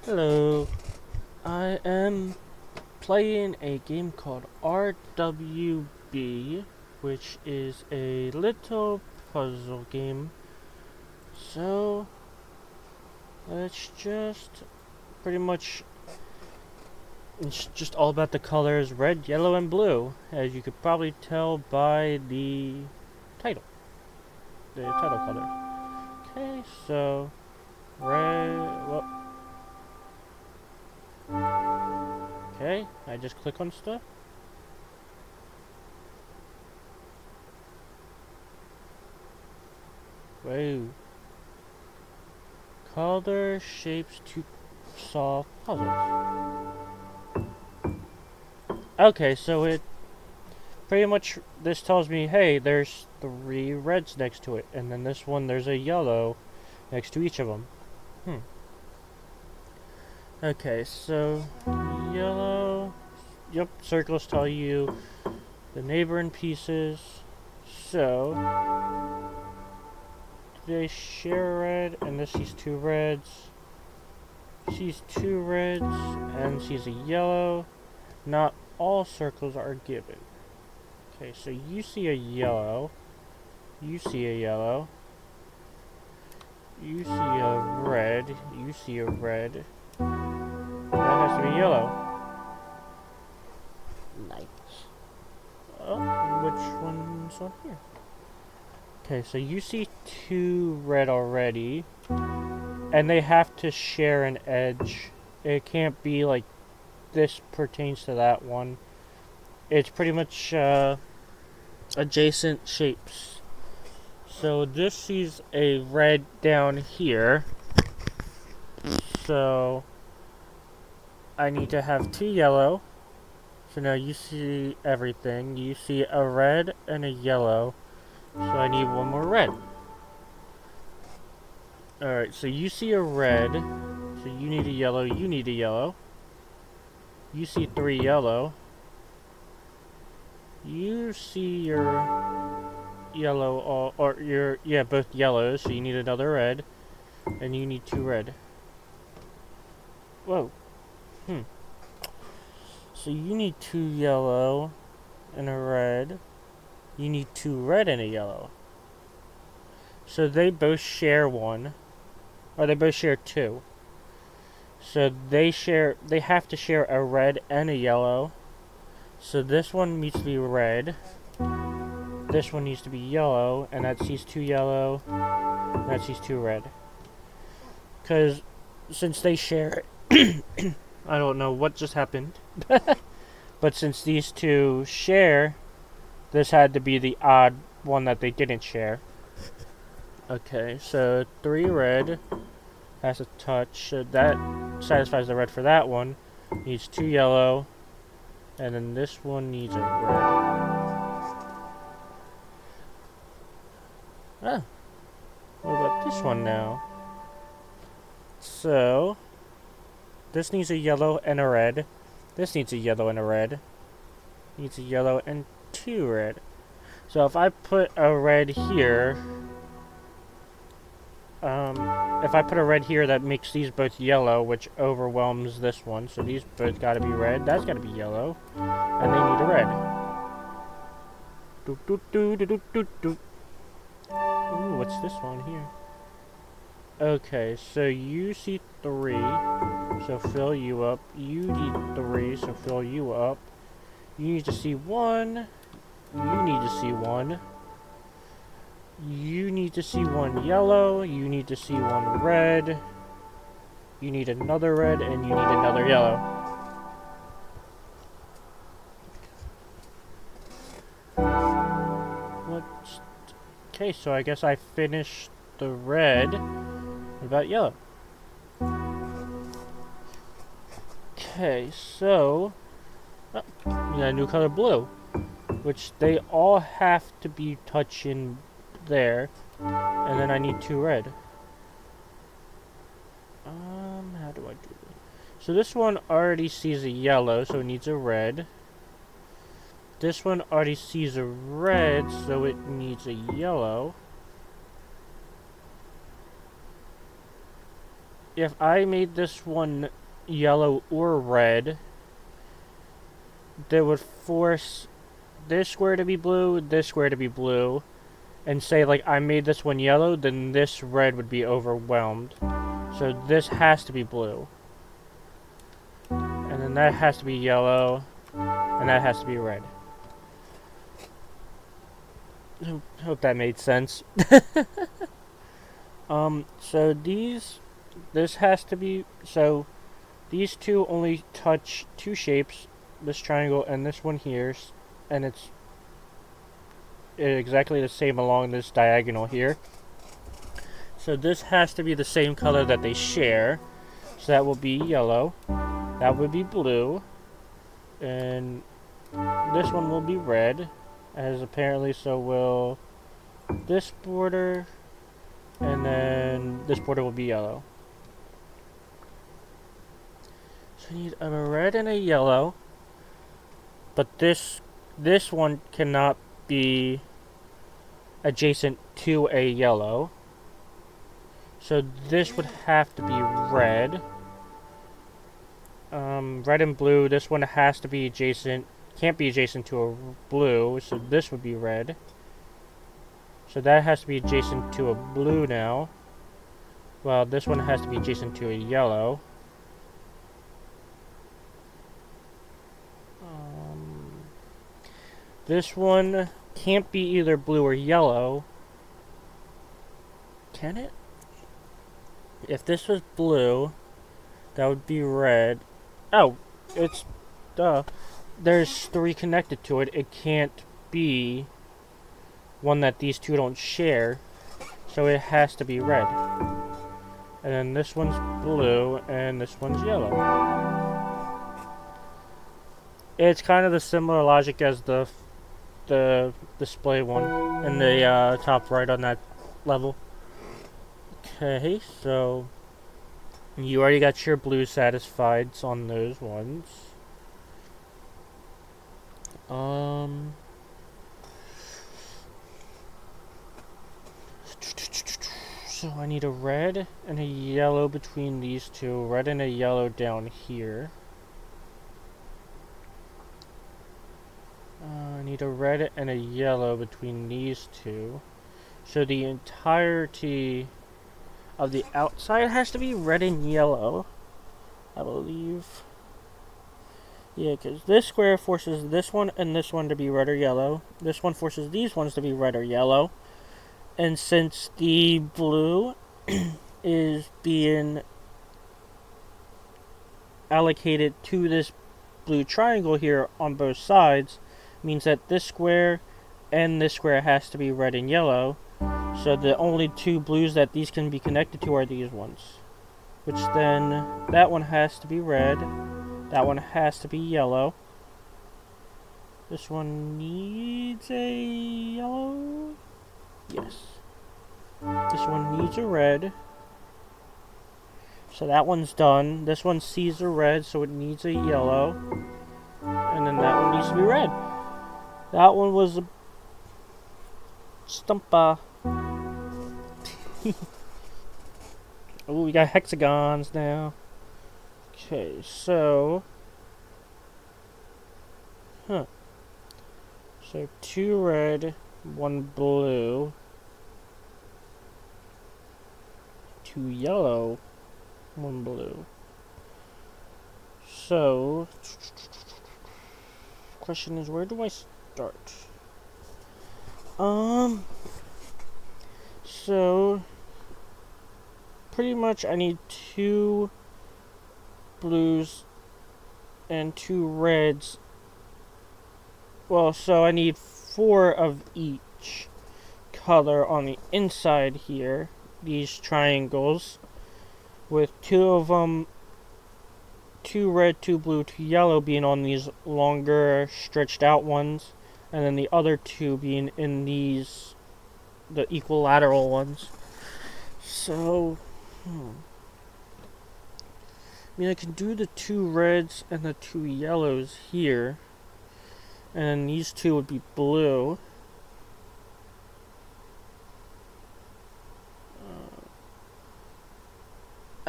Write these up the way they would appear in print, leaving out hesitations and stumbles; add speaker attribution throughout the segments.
Speaker 1: Hello, I am playing a game called RWB, which is a little puzzle game. So, let's just pretty much, it's just all about the colors red, yellow, and blue, as you could probably tell by title, the title color. Okay, so, red, well, okay, I just click on stuff. Whoa. Color shapes to solve puzzles. Okay, so it pretty much this tells me, hey, there's 3 reds next to it, and then this one there's a yellow next to each of them. Okay, so yellow. Yep, circles tell you the neighboring pieces. So they share red, and this sees 2 reds. Sees 2 reds, and sees a yellow. Not all circles are given. Okay, so you see a yellow. You see a yellow. You see a red. You see a red. That has to be yellow. Nice. Oh, which one's on here? Okay, so you see 2 red already. And they have to share an edge. It can't be like this pertains to that one. It's pretty much adjacent shapes. So this sees a red down here. So I need to have 2 yellow. So now you see everything. You see a red and a yellow. So I need 1 more red. Alright, so you see a red. So you need a yellow. You need a yellow. You see 3 yellow. You see your yellow, or your, yeah, both yellows. So you need another red. And you need 2 red. Whoa. So you need 2 yellow and a red. You need 2 red and a yellow. So they both share 1. Or they both share 2. So they have to share a red and a yellow. So this one needs to be red. This one needs to be yellow, and that sees 2 yellow, and that sees 2 red. Because since they share, I don't know what just happened, but since these 2 share, this had to be the odd one that they didn't share. Okay, so 3 red has a touch, so that satisfies the red for that one. Needs 2 yellow, and then this one needs a red. Ah, what about this one now? So, this needs a yellow and a red. This needs a yellow and a red. Needs a yellow and 2 red. So if I put a red here, if I put a red here, that makes these both yellow, which overwhelms this one. So these both gotta be red. That's gotta be yellow. And they need a red. Doop, doop, doop, doop, doop, doop. Ooh, what's this one here? Okay, so you see 3, so fill you up. You need 3, so fill you up. You need to see 1. You need to see 1. You need to see 1 yellow. You need to see 1 red. You need another red, and you need another yellow. What's... Okay, so I guess I finished the red. What about yellow? Okay, so... Oh, we got a new color, blue. Which they all have to be touching there. And then I need 2 red. How do I do this? So this one already sees a yellow, so it needs a red. This one already sees a red, so it needs a yellow. if I made this one yellow or red, that would force this square to be blue, this square to be blue, and say like I made this one yellow, then this red would be overwhelmed. So this has to be blue. And then that has to be yellow, and that has to be red. Hope that made sense. So this has to be, so these two only touch two shapes, this triangle and this one here, and it's exactly the same along this diagonal here. So this has to be the same color that they share, so that will be yellow, that would be blue, and this one will be red, as apparently so will this border, and then this border will be yellow. So I need a red and a yellow, but this one cannot be adjacent to a yellow. So this would have to be red. Red and blue, this one has to be adjacent, can't be adjacent to a blue, so this would be red. So that has to be adjacent to a blue now. Well, this one has to be adjacent to a yellow. This one can't be either blue or yellow. Can it? If this was blue, that would be red. Oh, it's, duh. There's three connected to it. It can't be one that these two don't share. So it has to be red. And then this one's blue, and this one's yellow. It's kind of the similar logic as the display one in the top right on that level. Okay, so you already got your blue satisfied on those ones. So I need a red and a yellow between these two. Red and a yellow down here. I need a red and a yellow between these two. So the entirety of the outside has to be red and yellow, I believe. Yeah, because this square forces this one and this one to be red or yellow. This one forces these ones to be red or yellow. And since the blue is being allocated to this blue triangle here on both sides, means that this square and this square has to be red and yellow. So the only two blues that these can be connected to are these ones. Which then, that one has to be red. That one has to be yellow. This one needs a yellow. Yes. This one needs a red. So that one's done. This one sees a red, so it needs a yellow. And then that one needs to be red. That one was a stumpa. Oh, we got hexagons now. Okay, so... So 2 red, 1 blue, 2 yellow, 1 blue. So, question is, where do I start? So, pretty much I need 2 blues and 2 reds. Well, so I need 4 of each color on the inside here, these triangles, with 2 of them, 2 red, 2 blue, 2 yellow being on these longer stretched out ones, and then the other 2 being in these, the equilateral ones. So, I mean, I can do the 2 reds and the 2 yellows here, and these 2 would be blue.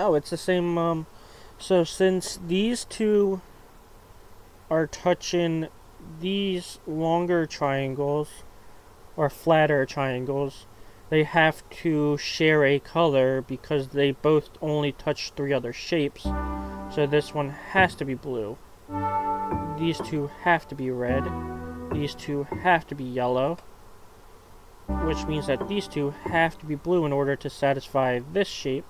Speaker 1: Oh, it's the same, so since these two are touching these longer triangles, or flatter triangles, they have to share a color because they both only touch 3 other shapes. So this one has to be blue. These two have to be red. These two have to be yellow. Which means that these two have to be blue in order to satisfy this shape.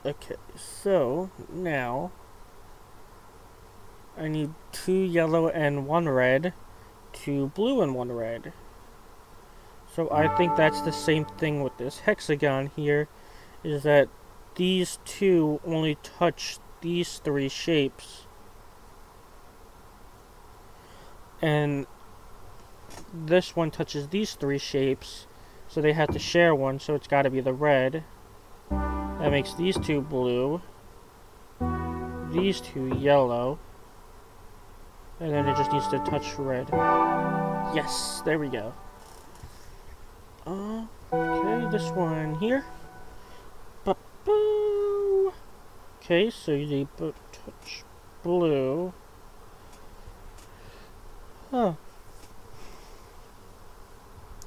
Speaker 1: Okay, so now I need 2 yellow and 1 red, 2 blue and 1 red. So I think that's the same thing with this hexagon here, is that these two only touch these 3 shapes. And this one touches these 3 shapes, so they have to share one, so it's got to be the red. That makes these 2 blue, these 2 yellow, and then it just needs to touch red. Yes, there we go. Okay, this one here. Ba-boo. Okay, so you need to touch blue. Huh.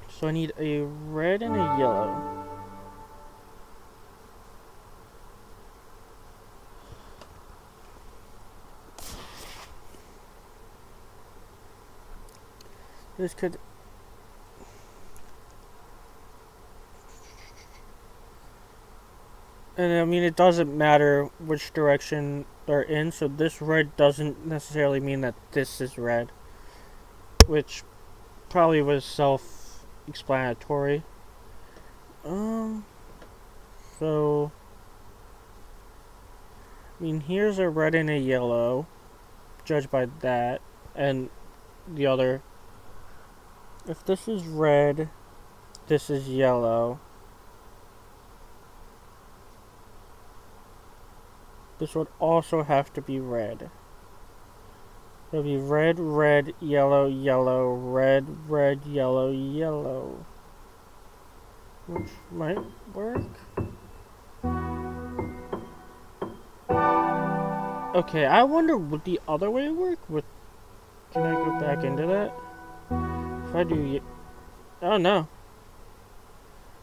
Speaker 1: So I need a red and a yellow. This could... And I mean, it doesn't matter which direction they're in, so this red doesn't necessarily mean that this is red. Which probably was self-explanatory. So... I mean, here's a red and a yellow, judged by that, and the other. If this is red, this is yellow. This would also have to be red. It would be red, red, yellow, yellow, red, red, yellow, yellow. Which might work. Okay, I wonder would the other way work? Can I go back into that? If I do... Oh, no.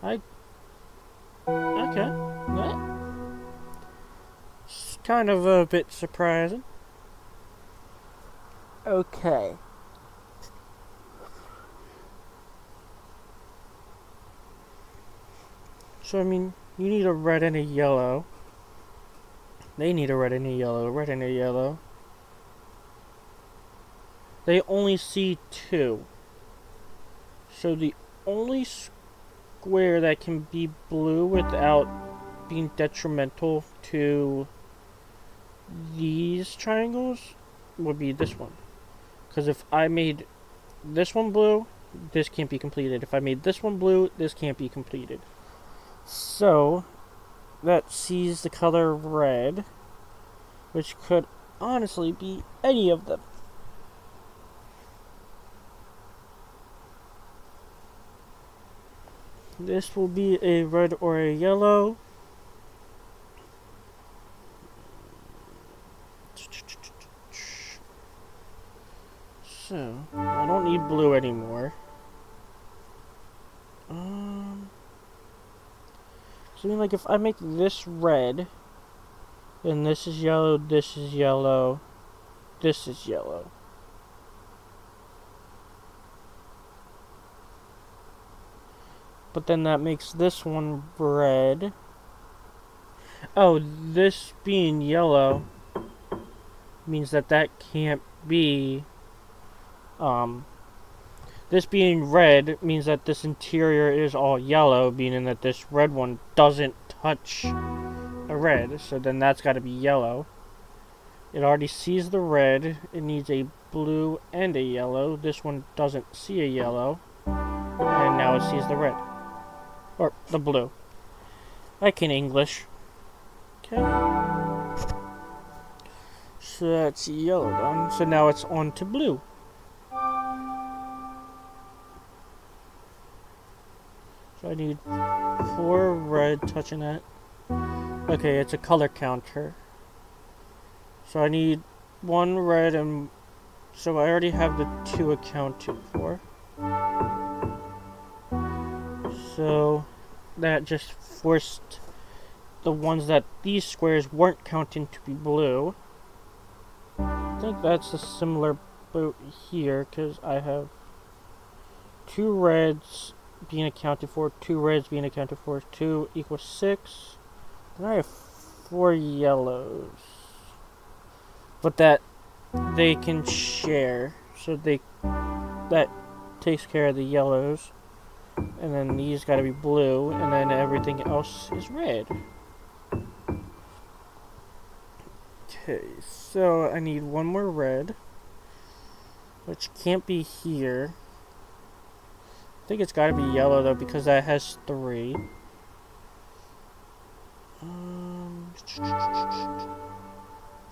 Speaker 1: Okay. It's kind of a bit surprising. Okay. So, I mean, you need a red and a yellow. They need a red and a yellow, red and a yellow. They only see 2. So the only square that can be blue without being detrimental to these triangles would be this one. Because if I made this one blue, this can't be completed. If I made this one blue, this can't be completed. So, that sees the color red, which could honestly be any of them. This will be a red or a yellow. So, I don't need blue anymore. So I mean, like, if I make this red, then this is yellow, this is yellow, this is yellow. But then that makes this one red. Oh, this being yellow means that that can't be, this being red means that this interior is all yellow, meaning that this red one doesn't touch a red, so then that's got to be yellow. It already sees the red, it needs a blue and a yellow. This one doesn't see a yellow, and now it sees the red. Or the blue. I can English. Okay. So that's yellow done. So now it's on to blue. So I need 4 red touching that. Okay, it's a color counter. So I need 1 red and... So I already have the 2 accounted for. So that just forced the ones that these squares weren't counting to be blue. I think that's a similar boat here, because I have 2 reds being accounted for, 2 reds being accounted for, 2 equals 6. Then I have 4 yellows. But that they can share, so that takes care of the yellows. And then these gotta be blue, and then everything else is red. Okay, so I need 1 more red, which can't be here. I think it's gotta be yellow though, because that has 3.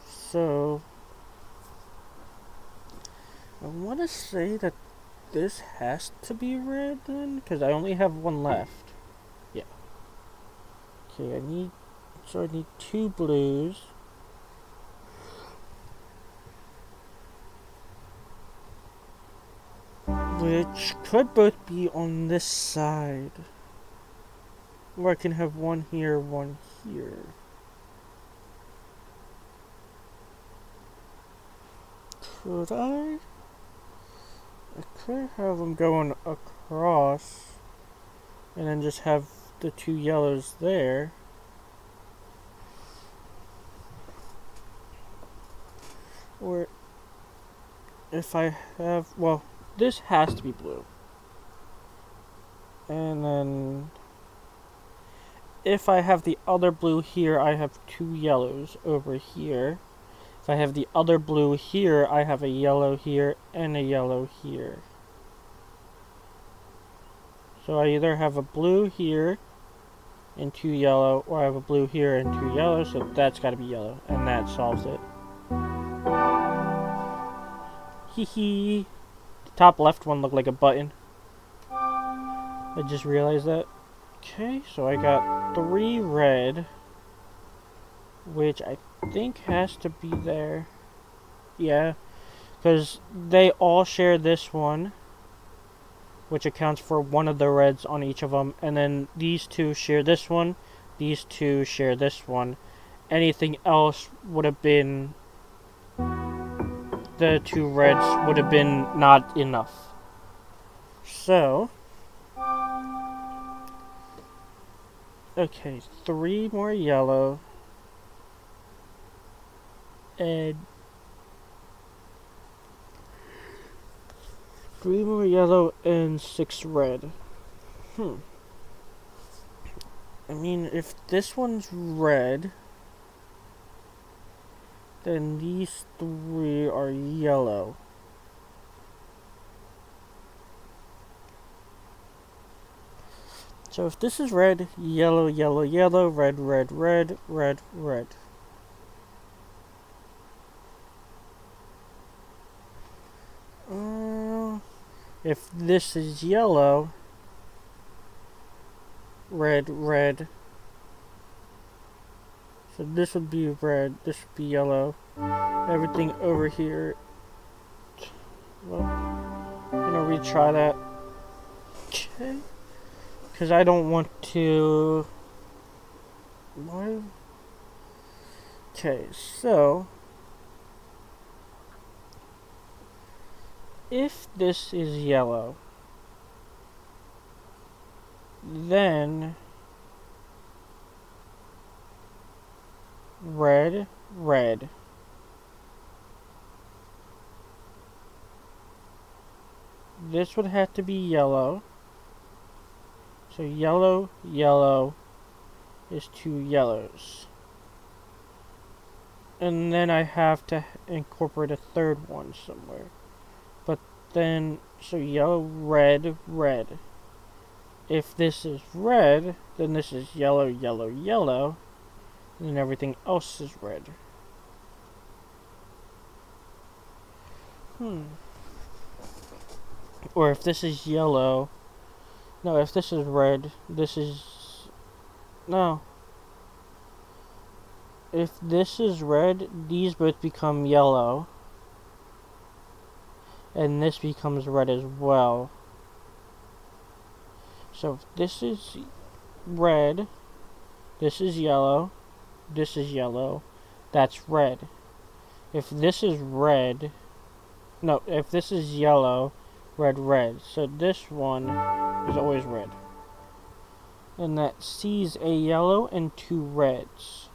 Speaker 1: So I want to say that this has to be red then, because I only have 1 left. Yeah. Okay, I need 2 blues. Which could both be on this side. Or I can have 1 here, 1 here. Could I? I could have them going across. And then just have the 2 yellows there. Or if I have, well, this has to be blue. And then if I have the other blue here, I have 2 yellows over here. If I have the other blue here, I have a yellow here and a yellow here. So I either have a blue here and 2 yellow, or I have a blue here and 2 yellow, so that's gotta be yellow, and that solves it. Hee hee. The top left one looked like a button. I just realized that. Okay, so I got 3 red, which I think has to be there. Yeah, because they all share this one, which accounts for 1 of the reds on each of them, and then these 2 share this one, these 2 share this one. Anything else would have been, the 2 reds would have been not enough. So, okay, 3 more yellow, and 3 more yellow and 6 red. I mean, if this one's red, then these 3 are yellow. So if this is red, yellow, yellow, yellow, red, red, red, red, red. If this is yellow, red, red. So this would be red, this would be yellow. Everything over here. Well, I'm gonna retry that. Okay. Because I don't want to... Why? Okay, so... If this is yellow, then red, red. This would have to be yellow. So yellow, yellow is 2 yellows. And then I have to incorporate a 3rd one somewhere. But then, so yellow, red, red. If this is red, then this is yellow, yellow, yellow. And then everything else is red. Or if this is yellow, No, if this is red, this is... No. If this is red, these both become yellow. And this becomes red as well. So if this is red, this is yellow, that's red. If this is red, no, if this is yellow, red. So this one is always red. And that sees a yellow and two reds.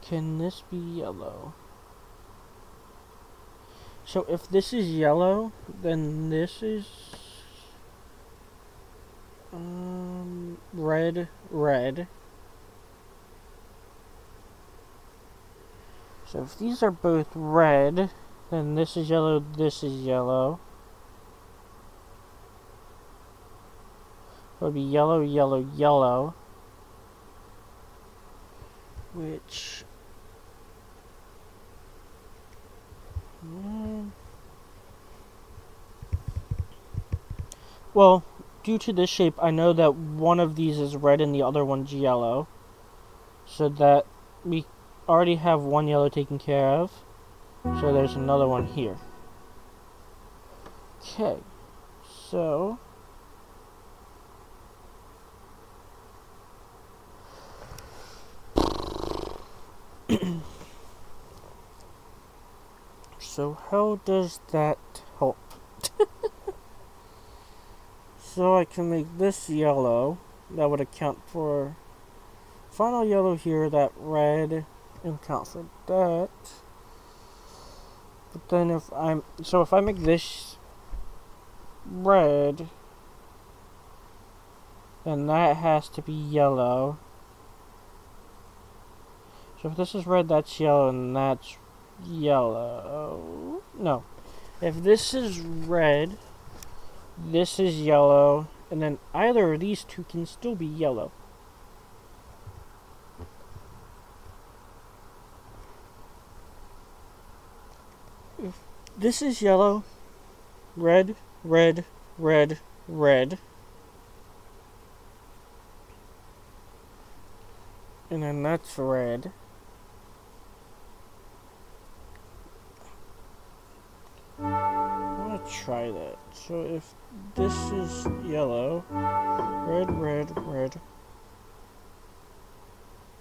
Speaker 1: Can this be yellow? So if this is yellow, then this is red. So if these are both red, then this is yellow, this is yellow. It would be yellow. Which... well, due to this shape, I know that one of these is red and the other one's yellow. So that we already have one yellow taken care of. So there's another one here. Okay. So... so how does that help? So I can make this yellow. That would account for final yellow here, that red, and account for that. But then if I make this red, then that has to be yellow. So if this is red, that's yellow, and that's yellow. No. If this is red, this is yellow, and then either of these two can still be yellow. If this is yellow, red, and then that's red. I want to try that. So if this is yellow,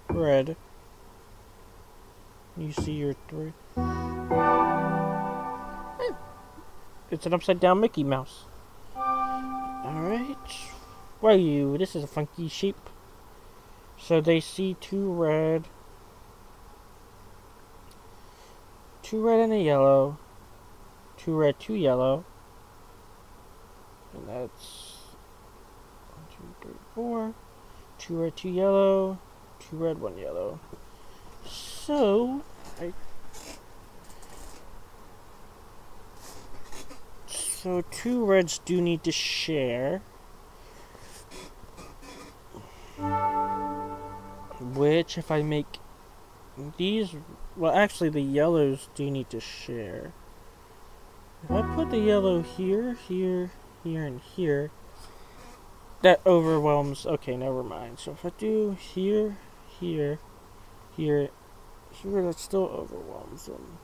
Speaker 1: red, you see your three. It's an upside down Mickey Mouse. Alright. Wow, this is a funky shape. So they see two red and a yellow, two red, two yellow, and that's 1, 2, 3, 4, two red, two yellow, two red, one yellow. So two reds do need to share. Which, if I make these... well, actually, the yellows do need to share. If I put the yellow here, and here, that overwhelms... okay, never mind. So if I do here, that still overwhelms them.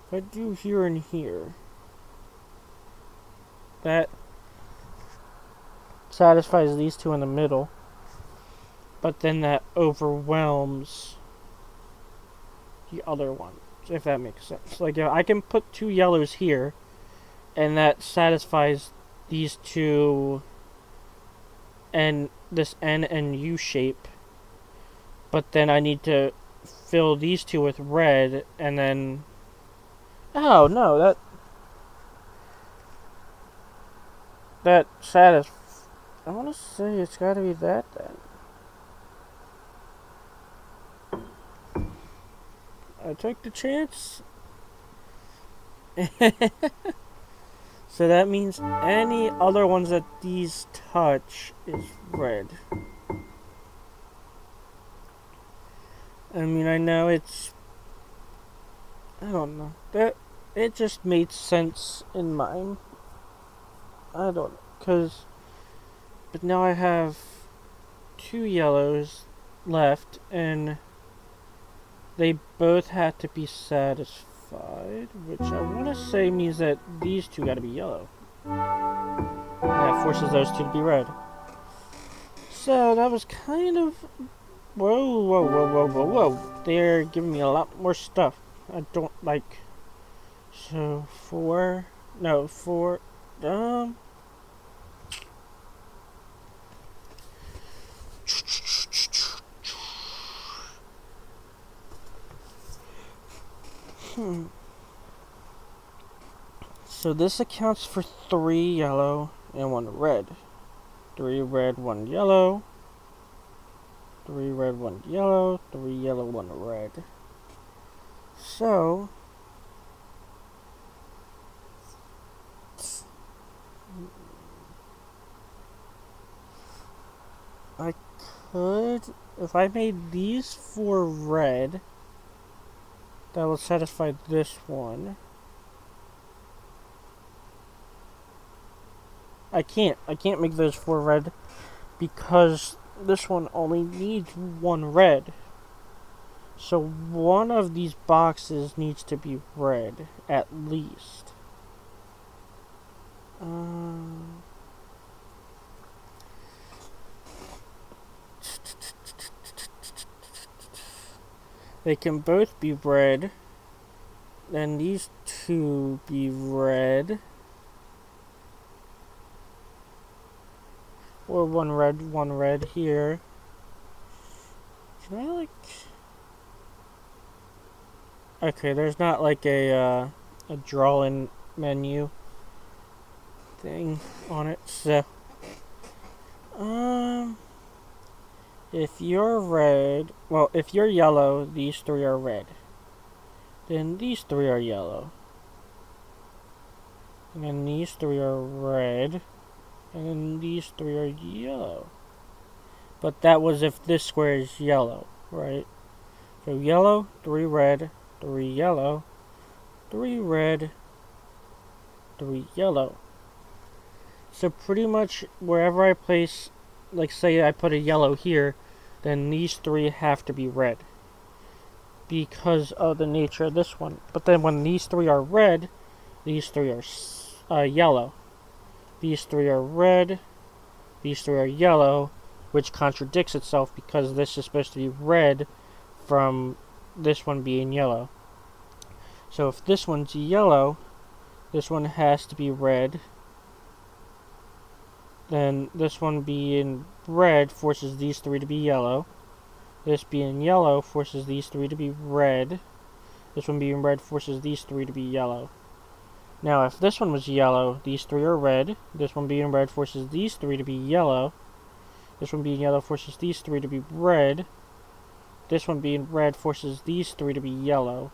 Speaker 1: If I do here and here, that satisfies these two in the middle. But then that overwhelms the other one, if that makes sense. Like, I can put two yellows here, and that satisfies these two, and this N and U shape. But then I need to fill these two with red, and then... oh, no, that satisfies... I want to say it's got to be that, then. I took the chance. So that means any other ones that these touch is red. I mean, I know it's... I don't know. it just made sense in mine. I don't know, but now I have 2 yellows left, and they both had to be satisfied, which I want to say means that these 2 got to be yellow. That forces those 2 to be red. So that was kind of... Whoa. They're giving me a lot more stuff I don't like. So 4... No, 4... So this accounts for 3 yellow and 1 red. 3 red, 1 yellow. 3 red, 1 yellow. 3 yellow, 1 red. So... I could... If I made these 4 red, that will satisfy this one. I can't make those 4 red because this one only needs 1 red. So one of these boxes needs to be red, at least. They can both be red. Then these 2 be red. Or 1 red here. Can I like... Okay, there's not like a draw-in menu thing on it, so... If you're red... Well, if you're yellow, these 3 are red. Then these 3 are yellow. And then these 3 are red. And then these 3 are yellow. But that was if this square is yellow, right? So yellow, 3 red, 3 yellow, 3 red, 3 yellow. So pretty much wherever I place, like say I put a yellow here, then these 3 have to be red. Because of the nature of this one. But then when these 3 are red, these 3 are yellow. These 3 are red, these 3 are yellow, which contradicts itself because this is supposed to be red from this one being yellow. So if this one's yellow, this one has to be red. Then this one being red forces these 3 to be yellow. This being yellow forces these 3 to be red. This one being red forces these 3 to be yellow. Now, if this one was yellow, these 3 are red. This one being red forces these 3 to be yellow. This one being yellow forces these 3 to be red. This one being red forces these 3 to be yellow.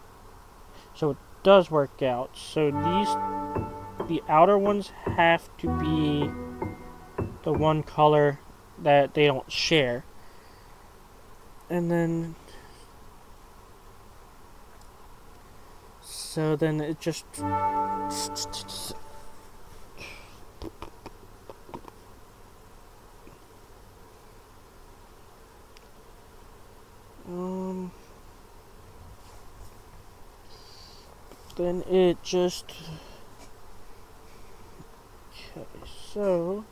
Speaker 1: So it does work out. So the outer ones have to be the one color that they don't share. And then... So then it just... Then it just... Okay, so...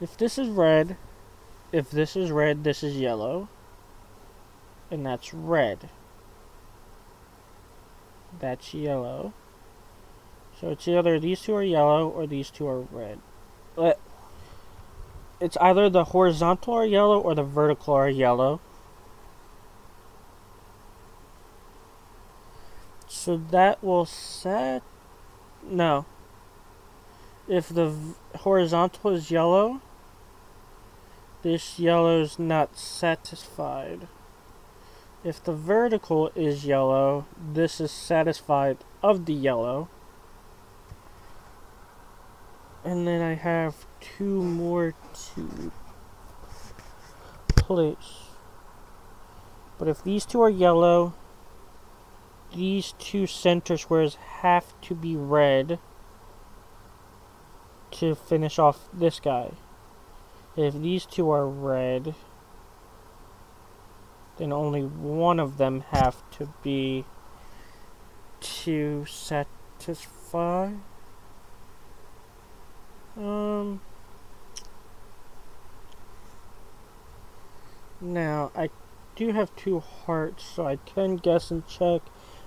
Speaker 1: If this is red, this is yellow. And that's red. That's yellow. So it's either these 2 are yellow or these 2 are red. It's either the horizontal are yellow or the vertical are yellow. So that will set... No. If the horizontal is yellow, this yellow's not satisfied. If the vertical is yellow, this is satisfied of the yellow. And then I have 2 more to place. But if these 2 are yellow, these two center squares have to be red to finish off this guy. If these two are red, then only one of them have to be to satisfy. Now, I do have 2 hearts, so I can guess and check,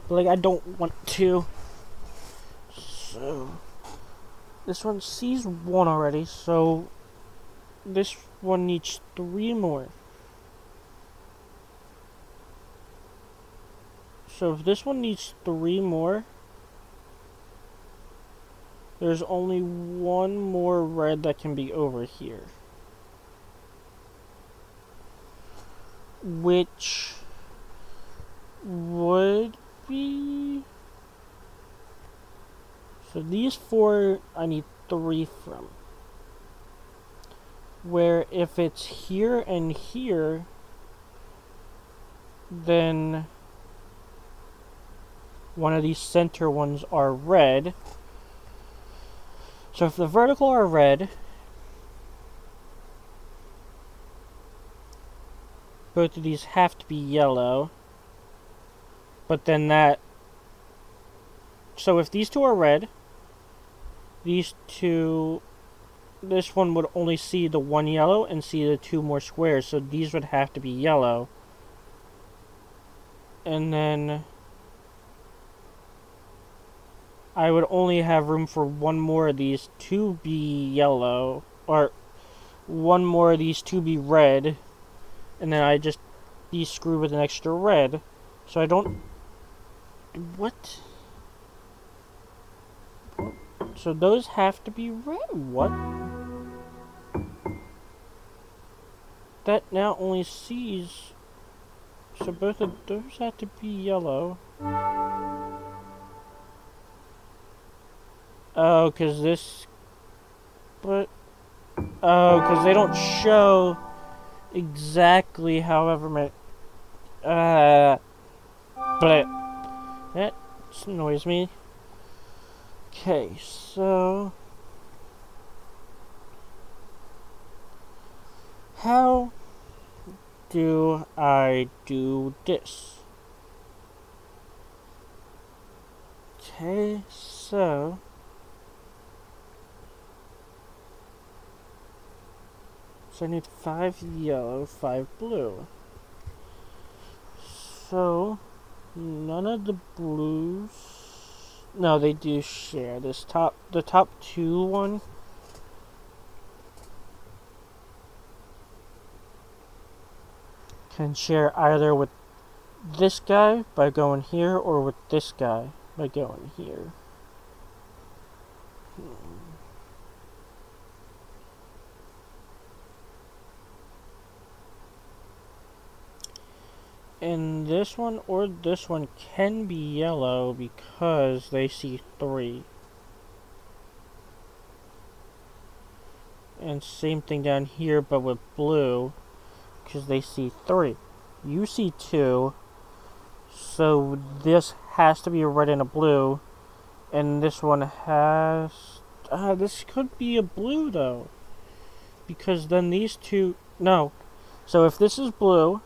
Speaker 1: but like I don't want to. So, this one sees 1 already, so this one needs 3 more. So if this one needs 3 more, there's only 1 more red that can be over here. Which would be... So these 4 I need 3 from. Where if it's here and here, then one of these center ones are red. So if the vertical are red, both of these have to be yellow. But then that... So if these 2 are red, these 2... This one would only see the 1 yellow and see the 2 more squares. So these would have to be yellow. And then I would only have room for 1 more of these to be yellow. Or 1 more of these to be red. And then I just be screwed with an extra red. So I don't... What? So those have to be red? What? That now only sees... So both of those have to be yellow. Oh, because this... But... Oh, because they don't show exactly however many... But... That annoys me. Okay, so... How do I do this? Okay, so... So I need 5 yellow, 5 blue. So, none of the blues... No, they do share. The top 2 one... can share either with this guy by going here or with this guy by going here. And this one or this one can be yellow because they see 3. And same thing down here but with blue. Because they see 3. You see 2. So this has to be a red and a blue. And this one has... this could be a blue though. Because then these 2... No. So if this is blue,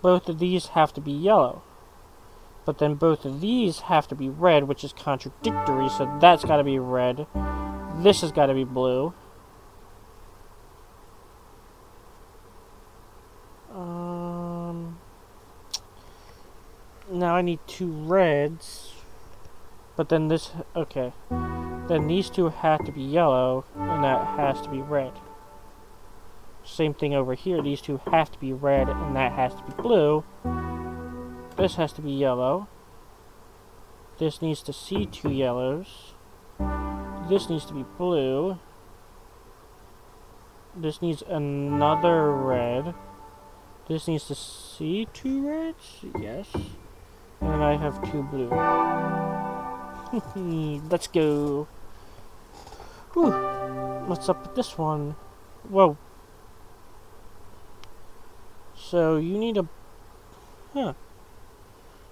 Speaker 1: both of these have to be yellow. But then both of these have to be red, which is contradictory. So that's got to be red. This has got to be blue. Now I need 2 reds, but then this, okay, then these 2 have to be yellow, and that has to be red. Same thing over here, these 2 have to be red, and that has to be blue. This has to be yellow. This needs to see 2 yellows. This needs to be blue. This needs another red. This needs to see 2 reds, yes. And I have 2 blue. Let's go. Whew. What's up with this one? Whoa. So you need a... Huh.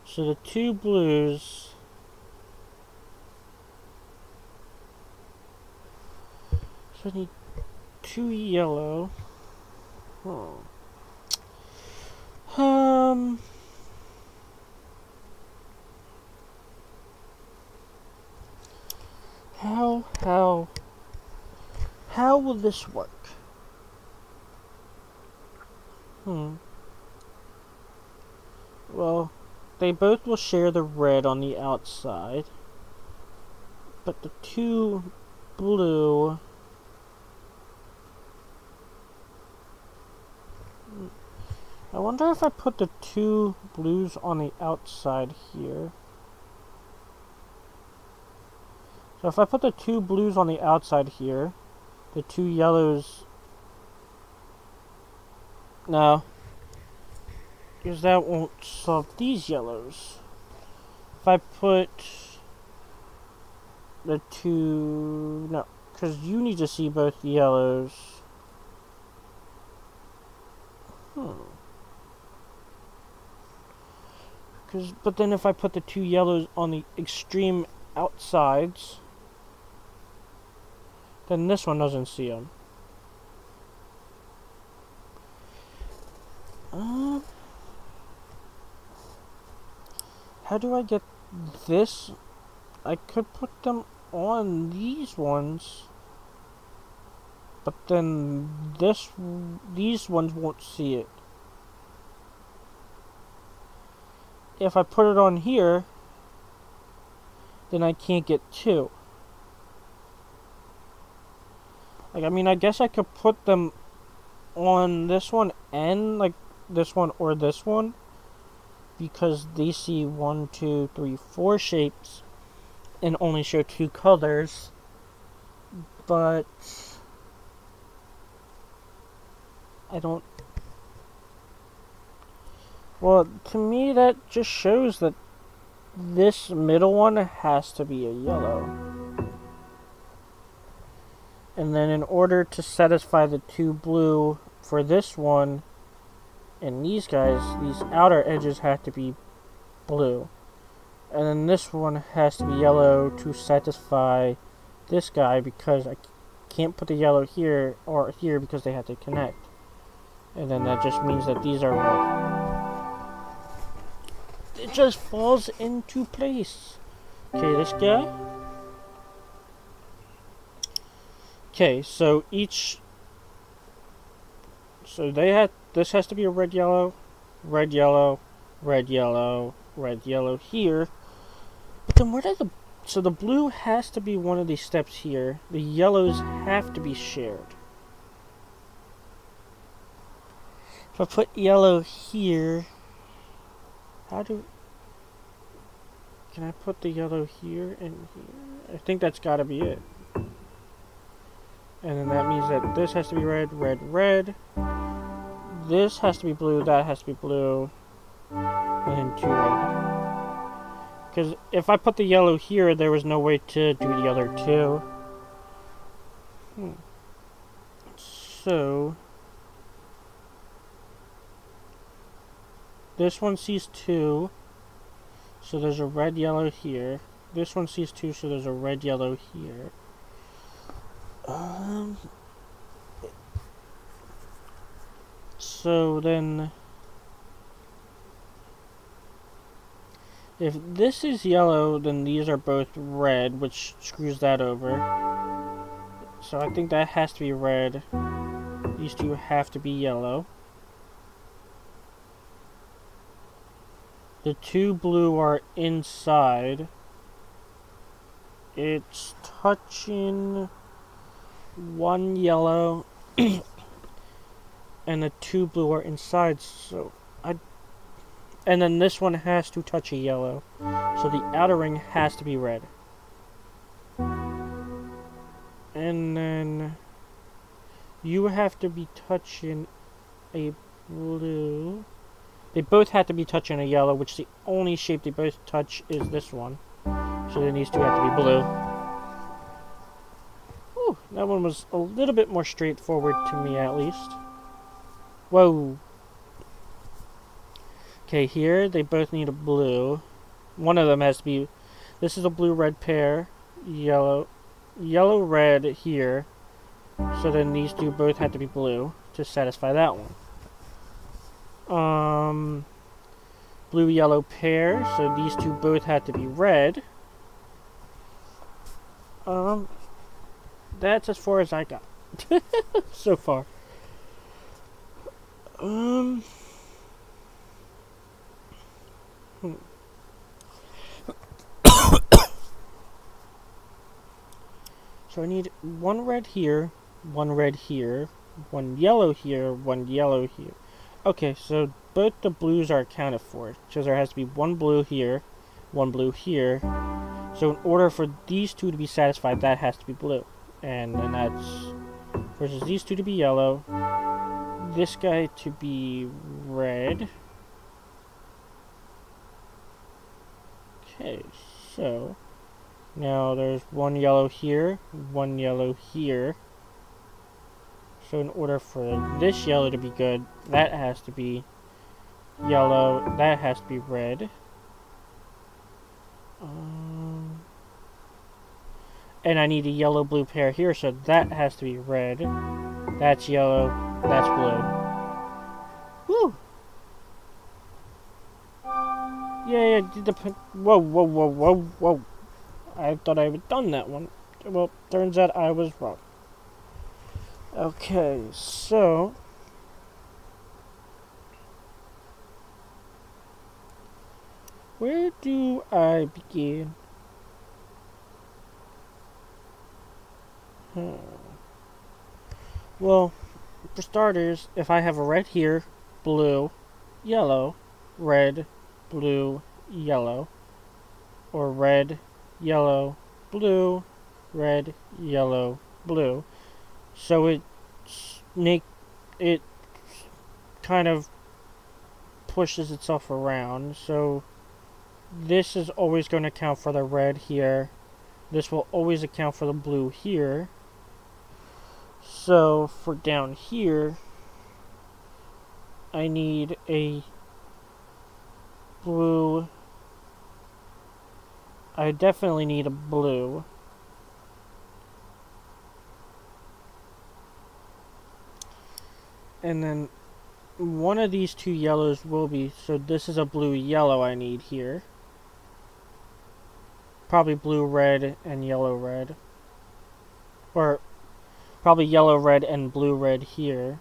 Speaker 1: So the two blues. So I need two yellow. Um. How will this work? Well, they both will share the red on the outside, but the two blue. I wonder if I put the two blues on the outside here. So if I put the two blues on the outside here, the two yellows... No. Because that won't solve these yellows. If I put the two... No, because you need to see both the yellows. But then if I put the two yellows on the extreme outsides, then this one doesn't see them. How do I get this? I could put them on these ones, but then these ones won't see it. If I put it on here, then I can't get two. Like, I mean, I guess I could put them on this one and, like, this one or this one, because they see 1, 2, 3, 4 shapes and only show two colors. But I don't... Well, to me that just shows that this middle one has to be a yellow. And then in order to satisfy the two blue for this one and these guys, these outer edges have to be blue. And then this one has to be yellow to satisfy this guy, because I can't put the yellow here or here because they have to connect. And then that just means that these are red. It just falls into place. Okay, this guy. Okay, so each... So they had... This has to be a red, yellow, red, yellow, red, yellow, red, yellow here. But then where did the... So the blue has to be one of these steps here. The yellows have to be shared. If I put yellow here... How do... Can I put the yellow here and here? I think that's gotta be it. And then that means that this has to be red, red, red. This has to be blue, that has to be blue. And then two red. Because if I put the yellow here, there was no way to do the other two. So... This one sees two. So there's a red, yellow here. This one sees two, so there's a red, yellow here. So then, if this is yellow, then these are both red, which screws that over. So I think that has to be red. These two have to be yellow. The two blue are inside. It's touching one yellow and the two blue are inside, so and then this one has to touch a yellow, so the outer ring has to be red. And then you have to be touching a blue. They both have to be touching a yellow, which the only shape they both touch is this one. So then these two have to be blue. Whew, that one was a little bit more straightforward to me, at least. Whoa. Okay, here they both need a blue. One of them has to be... This is a blue-red pair. Yellow. Yellow-red here. So then these two both have to be blue to satisfy that one. Blue-yellow pair. So these two both have to be red. That's as far as I got. So far. So I need one red here, one red here, one yellow here, one yellow here. Okay, so both the blues are accounted for. So there has to be one blue here, one blue here. So in order for these two to be satisfied, that has to be blue. And then that's... Versus these two to be yellow. This guy to be red. Okay, so... Now there's one yellow here, one yellow here. So in order for this yellow to be good, that has to be yellow, that has to be red. And I need a yellow-blue pair here, so that has to be red. That's yellow, that's blue. Woo! Yeah, whoa, whoa, whoa, whoa, whoa. I thought I had done that one. Well, turns out I was wrong. Okay, so... Where do I begin? Well, for starters, if I have a red here, blue, yellow, red, blue, yellow, or red, yellow, blue, red, yellow, blue. So it kind of pushes itself around. So this is always going to account for the red here. This will always account for the blue here. So for down here, I need a blue. I definitely need a blue. And then one of these two yellows will be, so this is a blue-yellow I need here. Probably blue-red and yellow-red. Or probably yellow-red and blue-red here.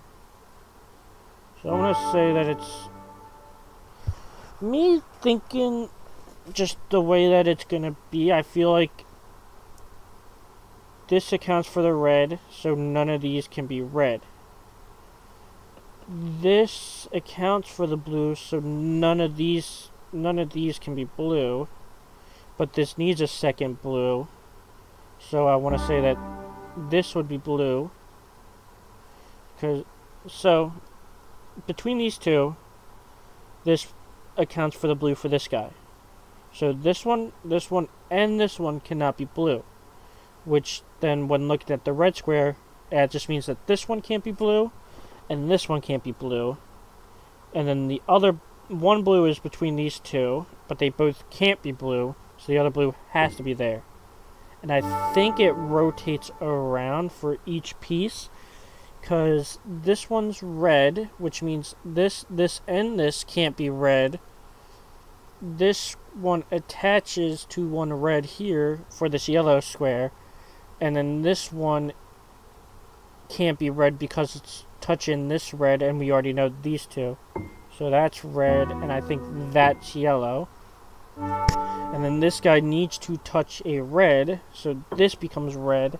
Speaker 1: So I'm going to say that it's me thinking just the way that it's going to be. I feel like this accounts for the red, so none of these can be red. This accounts for the blue, so none of these can be blue. But this needs a second blue. So I want to say that this would be blue. So between these two, this accounts for the blue for this guy. So this one, and this one cannot be blue. Which then, when looking at the red square, it just means that this one can't be blue, and this one can't be blue. And then the other one blue is between these two, but they both can't be blue, so the other blue has to be there. And I think it rotates around for each piece, because this one's red, which means this, and this can't be red. This one attaches to one red here for this yellow square, and then this one can't be red because it's touching this red, and we already know these two. So that's red, and I think that's yellow. And then this guy needs to touch a red, so this becomes red.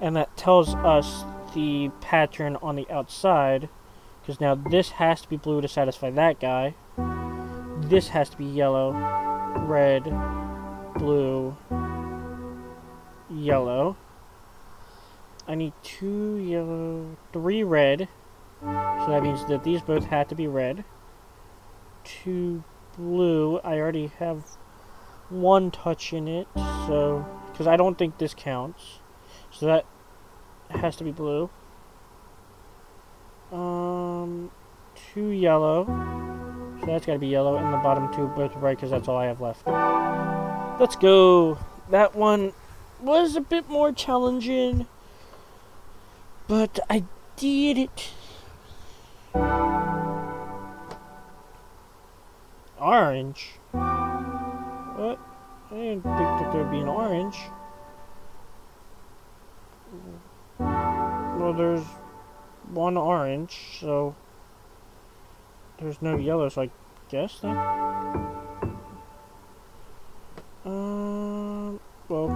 Speaker 1: And that tells us the pattern on the outside, because now this has to be blue to satisfy that guy. This has to be yellow, red, blue, yellow. I need 2 yellow, 3 red. So that means that these both have to be red. 2 blue. I already have 1 touch in it, so because I don't think this counts. So that has to be blue. 2 yellow. So that's gotta be yellow, and the bottom two both red, because that's all I have left. Let's go. That one was a bit more challenging, but I did it. Orange? What? I didn't think that there'd be an orange. Well, there's one orange, so there's no yellow, so I guess then. Well,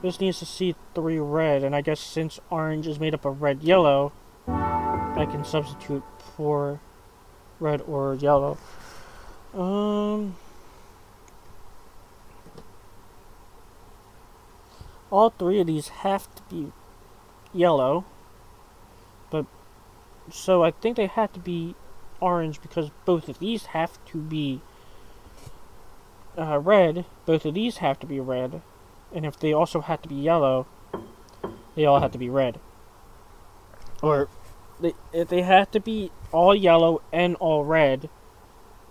Speaker 1: this needs to see 3 red, and I guess since orange is made up of red, yellow, I can substitute for red or yellow. All 3 of these have to be yellow, but so I think they have to be orange because both of these have to be red. Both of these have to be red, and if they also have to be yellow, they all have to be red. Or if they have to be all yellow and all red,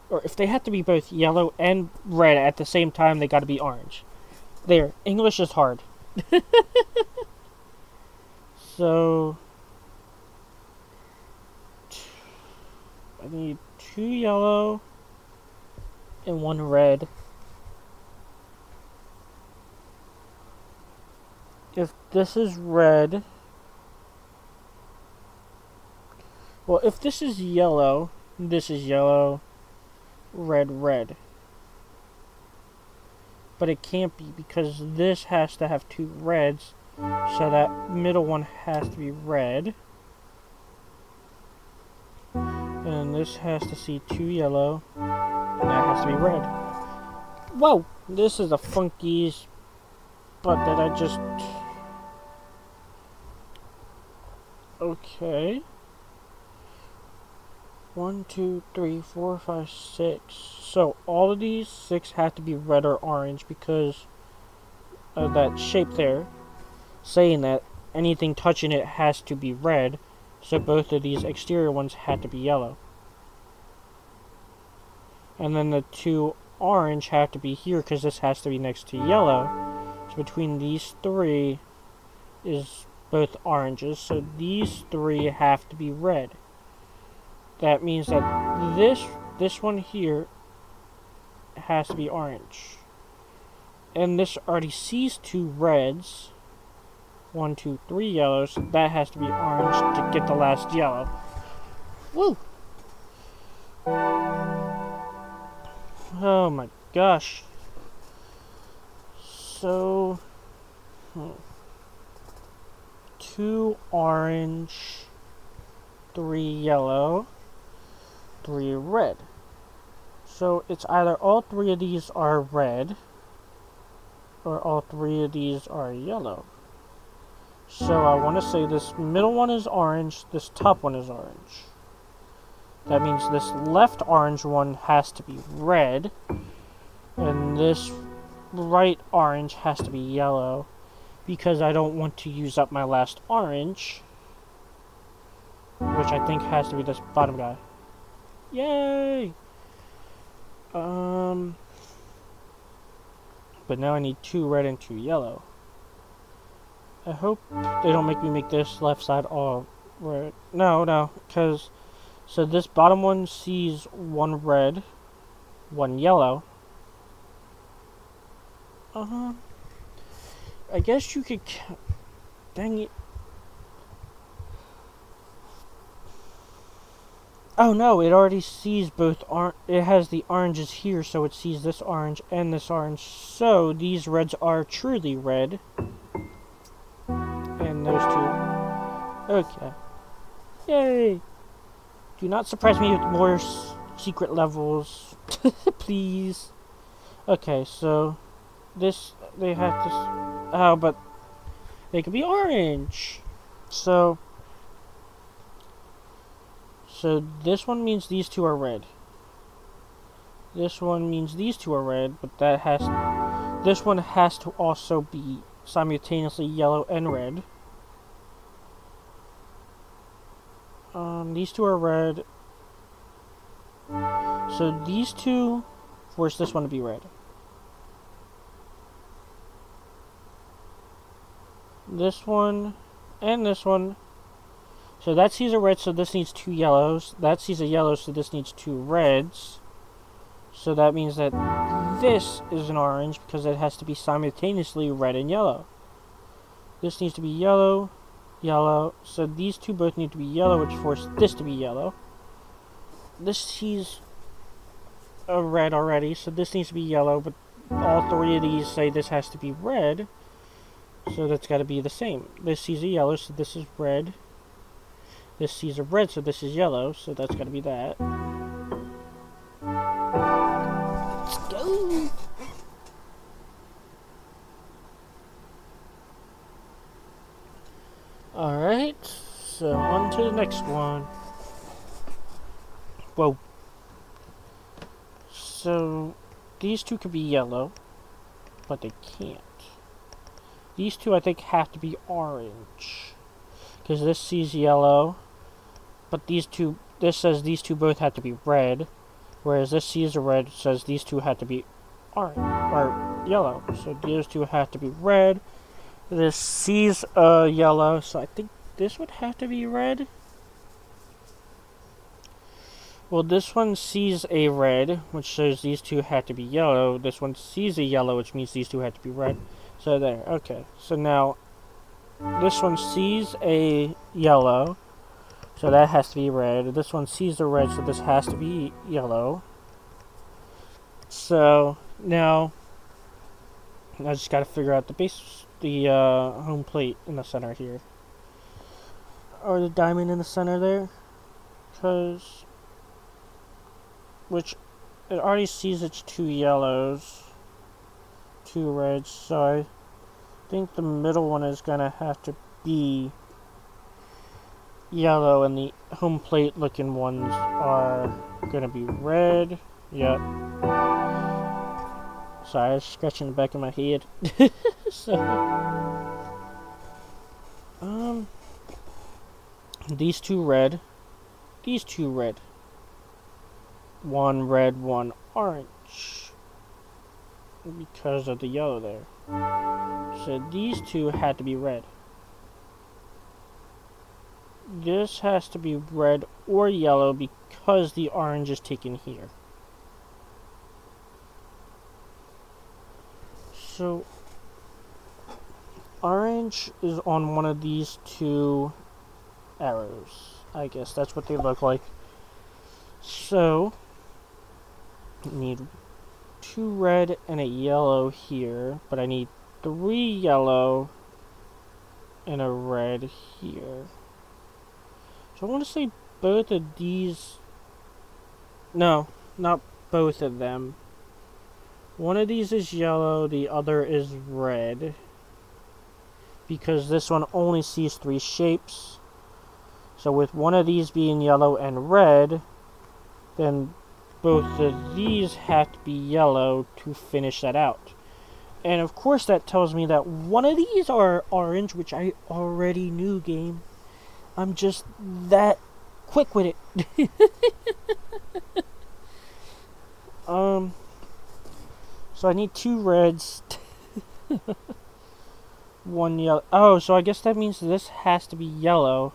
Speaker 1: or if they have to be both yellow and red at the same time, they got to be orange. There, English is hard. So I need 2 yellow and 1 red. If this is red, well, if this is yellow, this is yellow, red, red. But it can't be because this has to have 2 reds, so that middle one has to be red. And this has to see 2 yellow, and that has to be red. Whoa! This is a funky spot that I just... Okay. 1, 2, 3, 4, 5, 6. So all of these 6 have to be red or orange because of that shape there, saying that anything touching it has to be red. So both of these exterior ones had to be yellow. And then the 2 orange have to be here because this has to be next to yellow. So between these 3 is both oranges. So these 3 have to be red. That means that this one here has to be orange. And this already sees 2 reds. 1, 2, 3 yellows. So that has to be orange to get the last yellow. Woo! Oh my gosh. So... 2 orange, 3 yellow, 3 red. So it's either all 3 of these are red, or all 3 of these are yellow. So I want to say this middle one is orange, this top one is orange. That means this left orange one has to be red, and this right orange has to be yellow, because I don't want to use up my last orange, which I think has to be this bottom guy. Yay! But now I need 2 red and 2 yellow. I hope they don't make me make this left side all red. No, because... So this bottom one sees 1 red, 1 yellow. I guess you could... Dang it. Oh no, it already sees both it has the oranges here, so it sees this orange and this orange. So these reds are truly red. And those 2. Okay. Yay! Do not surprise me with more secret levels. Please. Okay, so this, they have to... Oh, but they could be orange. So this one means these 2 are red. This one means these 2 are red, but that has... This one has to also be simultaneously yellow and red. These 2 are red. So these two force this one to be red. This one and this one. So that sees a red, so this needs 2 yellows. That sees a yellow, so this needs 2 reds. So that means that this is an orange because it has to be simultaneously red and yellow. This needs to be yellow, yellow. So these two both need to be yellow, which force this to be yellow. This sees a red already, so this needs to be yellow, but all 3 of these say this has to be red. So that's got to be the same. This sees a yellow, so this is red. This sees a red, so this is yellow, so that's got to be that. Let's go! Alright, so on to the next one. Whoa. So, these two could be yellow, but they can't. These two, I think, have to be orange. Because this sees yellow, but these two, this says these two both have to be red, whereas this sees a red, says these two have to be orange, or yellow. So these two have to be red. This sees a yellow, so I think this would have to be red. Well, this one sees a red, which shows these two have to be yellow. This one sees a yellow, which means these two have to be red. So there, okay. So now, this one sees a yellow, so that has to be red. This one sees the red, so this has to be yellow. So now, I just gotta figure out the home plate in the center here, or the diamond in the center there, which it already sees its 2 yellows, 2 reds, so I think the middle one is gonna have to be yellow, and the home plate looking ones are gonna be red. Yep. Sorry, I was scratching the back of my head. So, these two red, these two red. 1 red, 1 orange. Because of the yellow there. So these two had to be red. This has to be red or yellow because the orange is taken here. So, orange is on one of these 2 arrows. I guess that's what they look like. So, I need 2 red and a yellow here, but I need 3 yellow and a red here. So I want to say both of these... No, not both of them. One of these is yellow, the other is red. Because this one only sees 3 shapes. So with one of these being yellow and red, then both of these have to be yellow to finish that out. And of course that tells me that one of these are orange, which I already knew, game. I'm just that quick with it. So I need 2 reds. 1 yellow. Oh, so I guess that means this has to be yellow.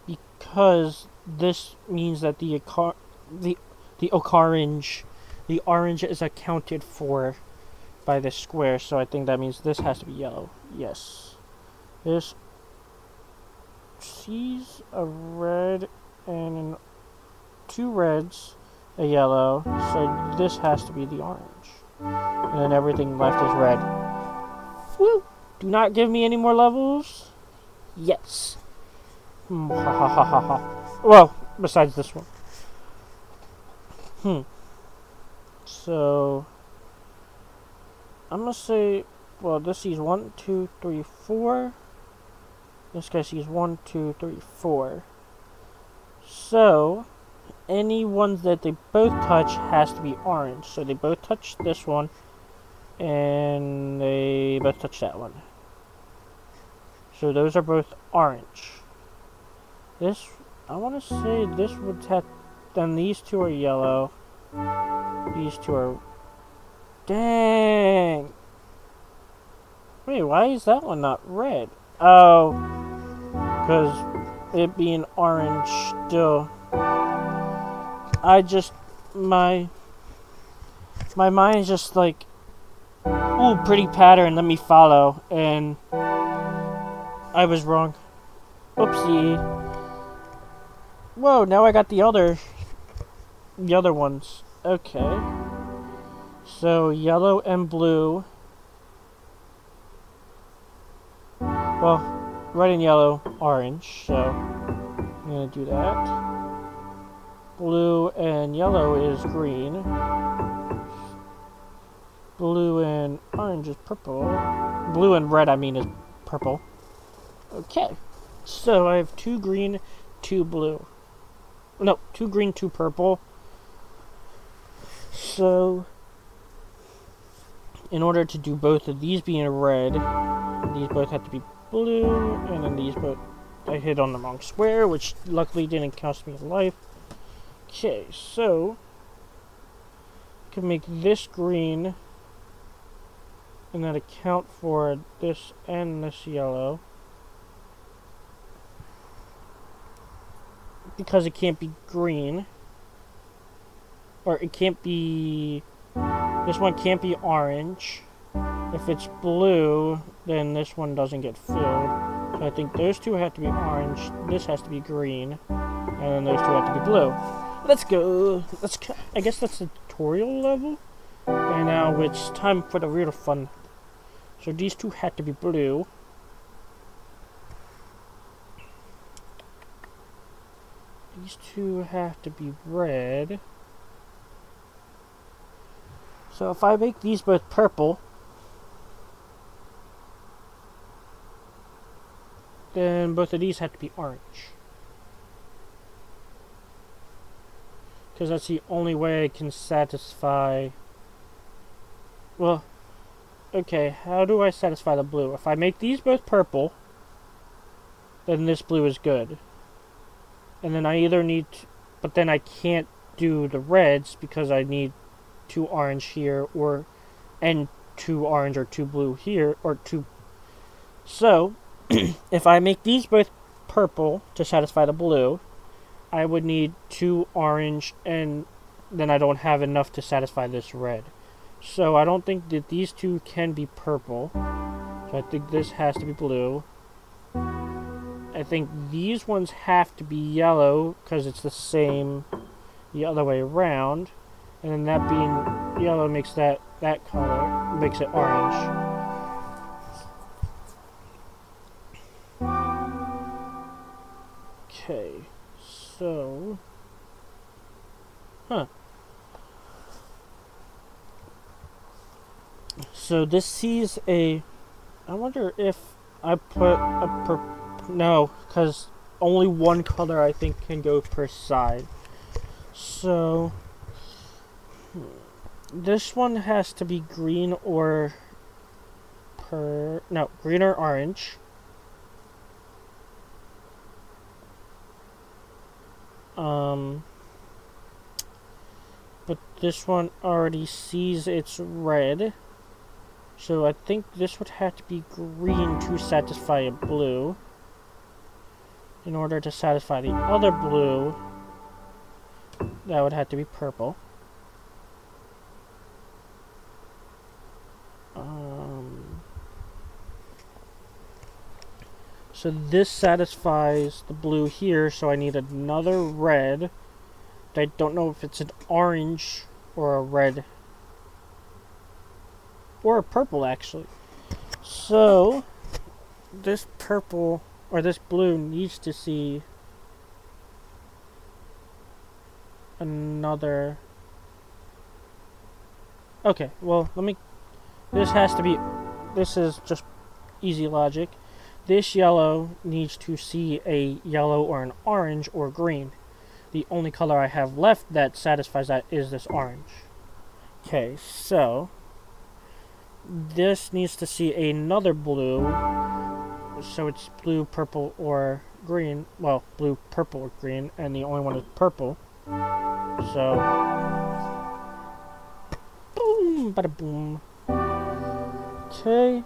Speaker 1: Because this means that the orange is accounted for by this square, so I think that means this has to be yellow. Yes. This sees a red and 2 reds, a yellow, so this has to be the orange. And then everything left is red. Woo! Do not give me any more levels. Yes. Ha ha ha ha ha. Well, besides this one. So, I'm gonna say, well, this sees 1, 2, 3, 4. This guy sees 1, 2, 3, 4. So, any ones that they both touch has to be orange. So they both touch this one, and they both touch that one. So those are both orange. This, I want to say this would have then these two are yellow. These two are... Dang! Wait, why is that one not red? Oh, because it being orange still. My mind is just like, ooh, pretty pattern, let me follow, and I was wrong. Oopsie. Whoa, now I got the other ones. Okay. So, yellow and blue. Well, red and yellow, orange, so I'm gonna do that. Blue and yellow is green. Blue and orange is purple. Blue and red, I mean, is purple. Okay. So I have 2 green, 2 blue. No, 2 green, 2 purple. So, in order to do both of these being red, these both have to be blue, and then these both, I hit on the wrong square, which luckily didn't cost me a life. Okay, so, I can make this green, and then account for this and this yellow. Because it can't be green. Or it can't be... This one can't be orange. If it's blue, then this one doesn't get filled. So I think those two have to be orange. This has to be green. And then those two have to be blue. Let's go. I guess that's the tutorial level. And now it's time for the real fun. So these two had to be blue. These two have to be red. So if I make these both purple, then both of these have to be orange. Because that's the only way I can satisfy... Well, okay, how do I satisfy the blue? If I make these both purple, then this blue is good. And then I either need... But then I can't do the reds because I need 2 orange here, and 2 orange or 2 blue here, or 2... So, if I make these both purple to satisfy the blue, I would need 2 orange, and then I don't have enough to satisfy this red. So I don't think that these two can be purple. So I think this has to be blue. I think these ones have to be yellow, because it's the same the other way around. And then that being yellow makes that color, makes it orange. Okay, so... So this sees a... I wonder if I put a no, because only one color I think can go per side. So... This one has to be green or... No, green or orange. But this one already sees it's red. So I think this would have to be green to satisfy a blue. In order to satisfy the other blue, that would have to be purple. So this satisfies the blue here, so I need another red. I don't know if it's an orange or a red. Or a purple, actually. So, this purple, or this blue, needs to see another... Okay, well, this has to be... This is just easy logic. This yellow needs to see a yellow or an orange or green. The only color I have left that satisfies that is this orange. Okay, so... This needs to see another blue, so it's blue, purple, or green. Well, blue, purple, or green, and the only one is purple. So, boom, bada boom. Okay.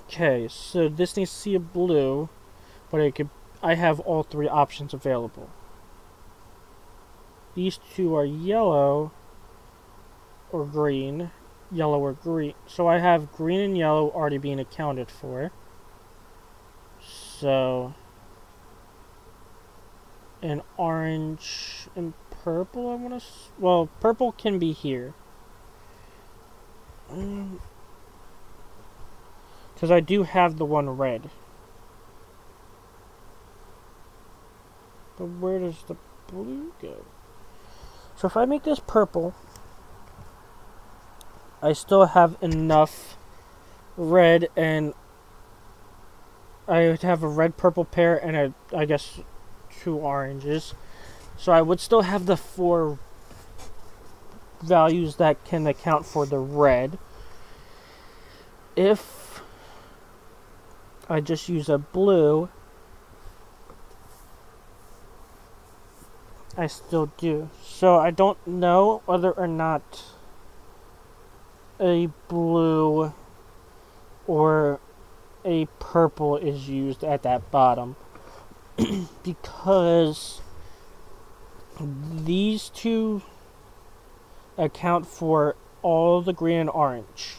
Speaker 1: Okay, so this needs to see a blue, but I have all three options available. These two are yellow or green. Yellow or green. So I have green and yellow already being accounted for. So, and orange and purple, I want to... Well, purple can be here. Because I do have the one red. But where does the blue go? So if I make this purple, I still have enough red, and I would have a red-purple pair and I guess 2 oranges. So I would still have the 4 values that can account for the red. If I just use a blue, I still do. So I don't know whether or not a blue or a purple is used at that bottom. Because these two account for all the green and orange.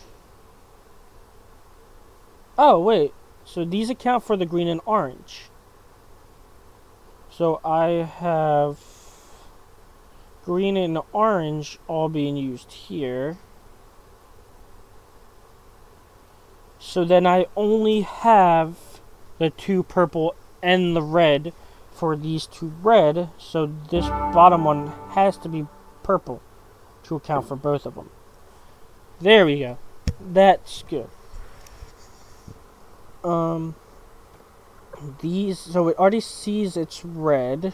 Speaker 1: Oh, wait. So these account for the green and orange. So I have green and orange all being used here. So then I only have the 2 purple and the red for these 2 red. So this bottom one has to be purple to account for both of them. There we go. That's good. These, so it already sees it's red.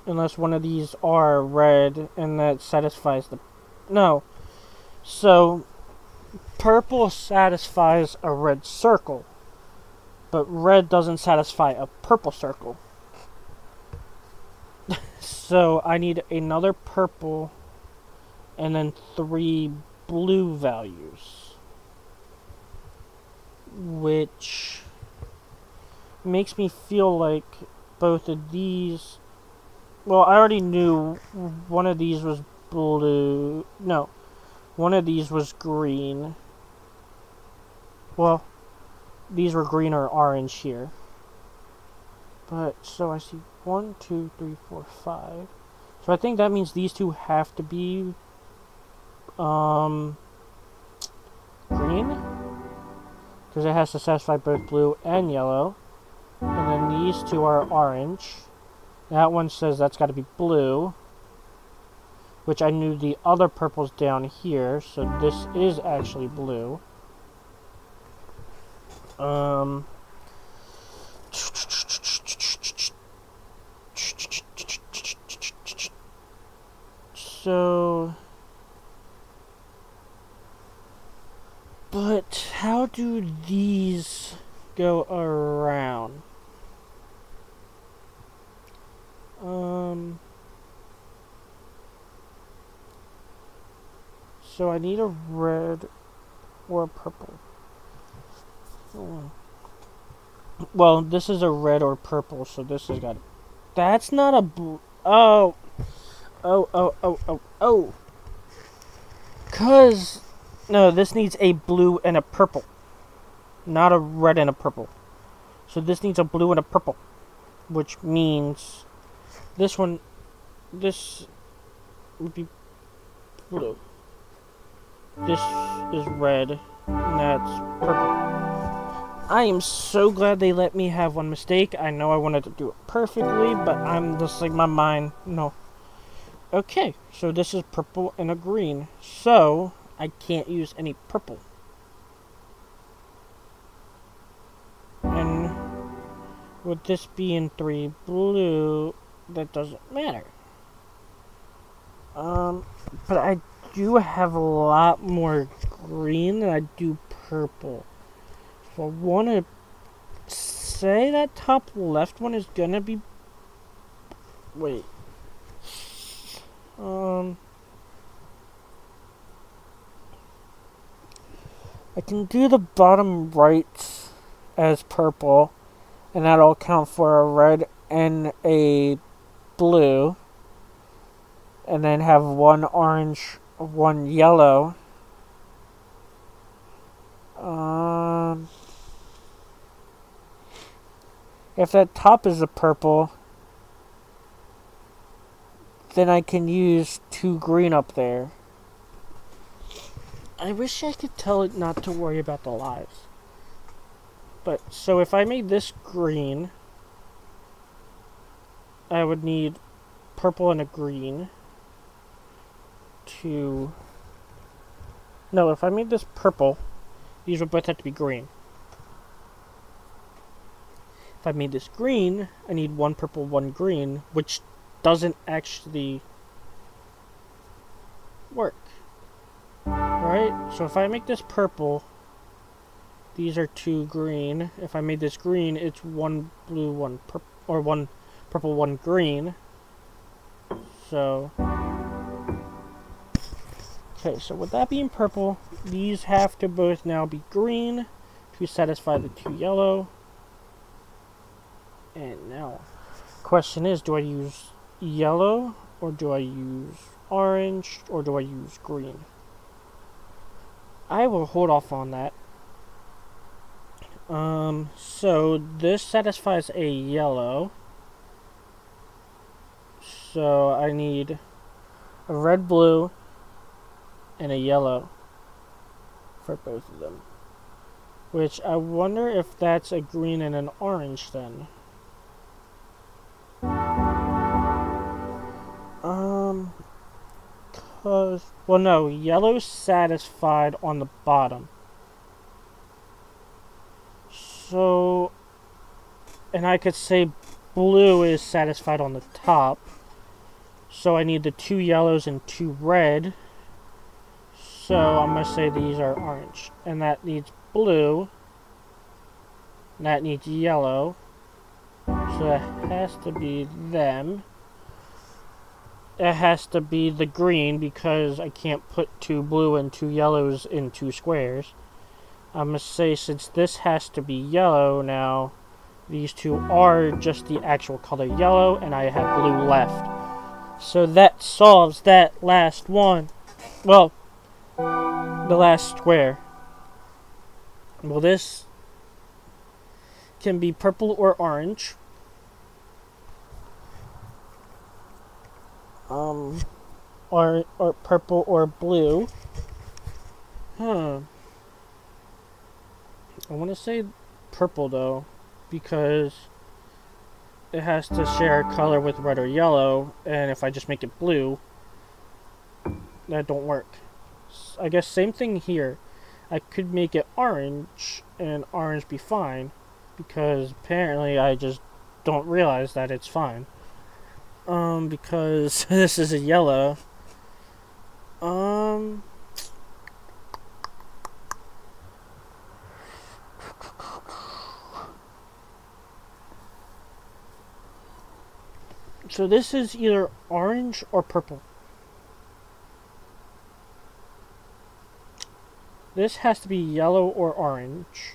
Speaker 1: Unless one of these are red and that satisfies the... No. So, purple satisfies a red circle, but red doesn't satisfy a purple circle. So, I need another purple and then 3 blue values, which makes me feel like both of these... Well, I already knew one of these was blue. No, one of these was green. Well, these were green or orange here. But, so I see 1, 2, 3, 4, 5. So I think that means these two have to be green, because it has to satisfy both blue and yellow. And then these two are orange. That one says that's got to be blue, which I knew the other purple's down here, so this is actually blue. So, but how do these go around? So I need a red or a purple. Well, this is a red or purple, so this has got... That's not a blue... Oh. Cause... No, this needs a blue and a purple. Not a red and a purple. So this needs a blue and a purple. Which means... This one... This... would be... blue. This is red. And that's purple. I am so glad they let me have one mistake. I know I wanted to do it perfectly, but I'm just like my mind. No. Okay, so this is purple and a green. So, I can't use any purple. And with this being 3 blue, that doesn't matter. But I do have a lot more green than I do purple. So I want to say that top left one is gonna be... Wait. I can do the bottom right as purple, and that'll account for a red and a blue, and then have one orange, one yellow. If that top is a purple, then I can use 2 green up there. I wish I could tell it not to worry about the lives. But, so if I made this green, I would need purple and a green to... No, if I made this purple, these would both have to be green. If I made this green, I need 1 purple, 1 green, which doesn't actually work. Right? So if I make this purple, these are 2 green. If I made this green, it's 1 blue, 1 purple, or 1 purple, 1 green. So, okay, so with that being purple, these have to both now be green to satisfy the 2 yellow. And now, question is, do I use yellow, or do I use orange, or do I use green? I will hold off on that. So this satisfies a yellow. So I need a red, blue, and a yellow for both of them. Which I wonder if that's a green and an orange then. Well, no, yellow's satisfied on the bottom. So, and I could say blue is satisfied on the top. So I need the 2 yellows and 2 red. So I'm going to say these are orange. And that needs blue. And that needs yellow. So that has to be them. It has to be the green because I can't put 2 blue and 2 yellows in 2 squares. I'm going to say since this has to be yellow now, these 2 are just the actual color yellow and I have blue left. So that solves that last one. Well, the last square. Well, this can be purple or orange. Or purple or blue. I want to say purple though, because it has to share a color with red or yellow, and if I just make it blue, that don't work. I guess same thing here. I could make it orange, and orange be fine, because apparently I just don't realize that it's fine. Because this is a yellow. So this is either orange or purple. This has to be yellow or orange.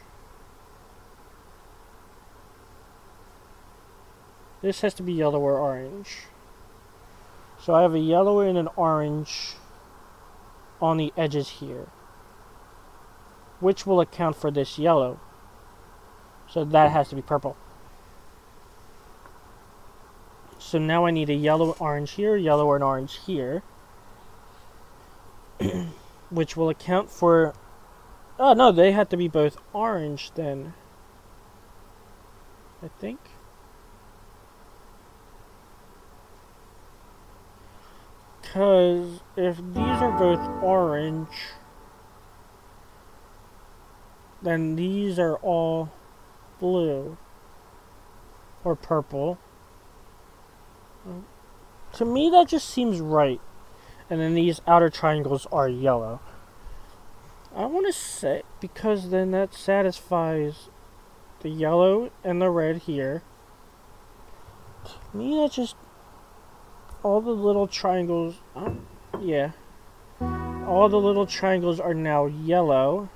Speaker 1: This has to be yellow or orange. So I have a yellow and an orange on the edges here, which will account for this yellow. So that has to be purple. So now I need a yellow orange here, yellow and orange here, which will account for... Oh no, they have to be both orange then, I think. Because if these are both orange, then these are all blue or purple. To me, that just seems right. And then these outer triangles are yellow. I want to say, because then that satisfies the yellow and the red here. To me, that's just all the little triangles. Yeah. All the little triangles are now yellow.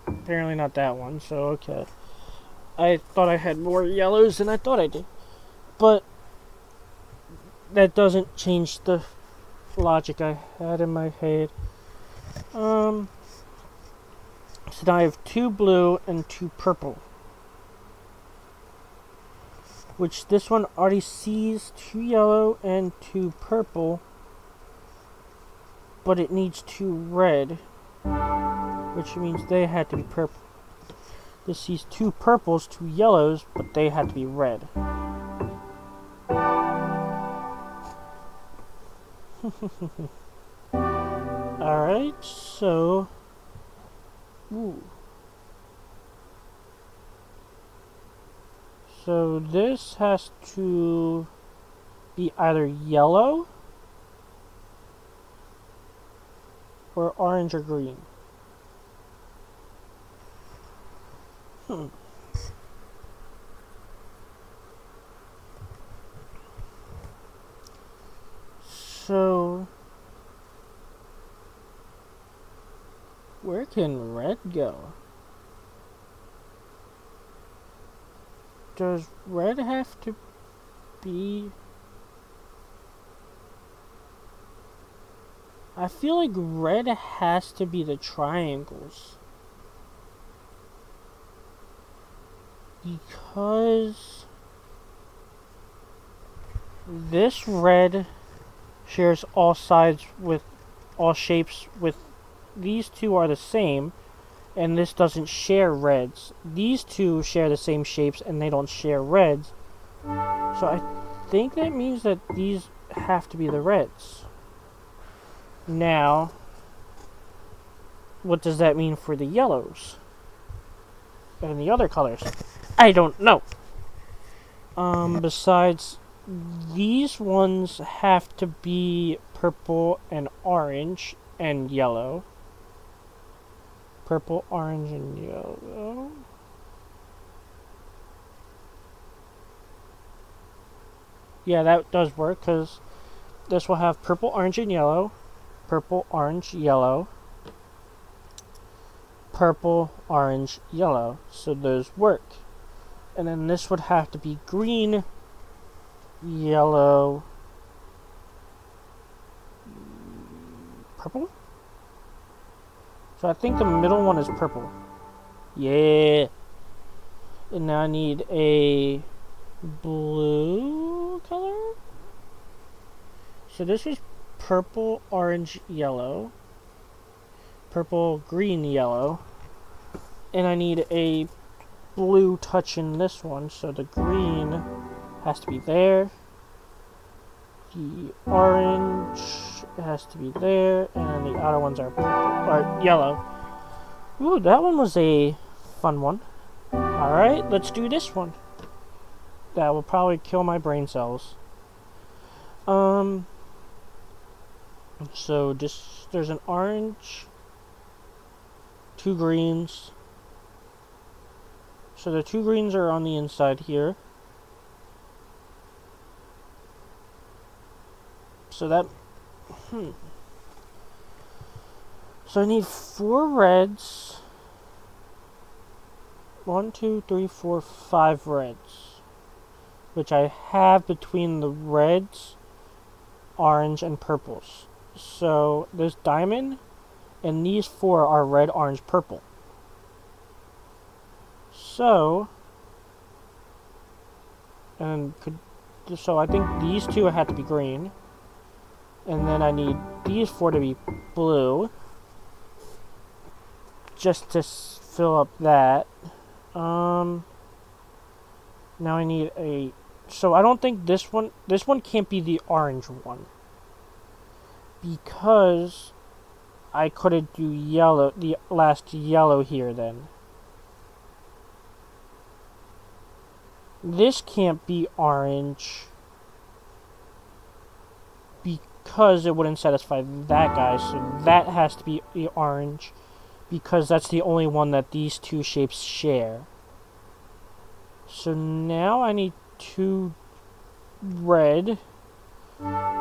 Speaker 1: Apparently not that one, so okay. I thought I had more yellows than I thought I did. But that doesn't change the logic I had in my head. So now I have 2 blue and 2 purple. Which this one already sees 2 yellow and 2 purple. But it needs 2 red. Which means they had to be purple. This sees 2 purples, 2 yellows, but they had to be red. Alright, so... Ooh. So this has to be either yellow or orange or green. So, where can red go? Does red have to be... I feel like red has to be the triangles. Because this red shares all sides with all shapes with these two are the same, and this doesn't share reds. These two share the same shapes and they don't share reds. So I think that means that these have to be the reds. Now, what does that mean for the yellows and the other colors? I don't know. Besides, these ones have to be purple and orange and yellow. Purple, orange, and yellow. Yeah, that does work, because this will have purple, orange, and yellow. Purple, orange, yellow. Purple, orange, yellow. So those work. And then this would have to be green, yellow, purple? So I think the middle one is purple. Yeah. And now I need a blue color. So this is purple, orange, yellow. Purple, green, yellow. And I need a blue touch in this one. So the green has to be there. The orange has to be there, and the other ones are purple, or yellow. Ooh, that one was a fun one. Alright, let's do this one. That will probably kill my brain cells. So there's an orange, 2 greens. So the 2 greens are on the inside here. So that, So I need 4 reds. 1, 2, 3, 4, 5 reds. Which I have between the reds, orange, and purples. So this diamond and these 4 are red, orange, purple. So, so I think these 2 had to be green. And then I need these 4 to be blue. Just to fill up that. Now I need a... So I don't think this one can't be the orange one. Because I couldn't do yellow, the last yellow here then. This can't be orange. Because it wouldn't satisfy that guy, so that has to be the orange. because that's the only one that these two shapes share. So now I need 2 red,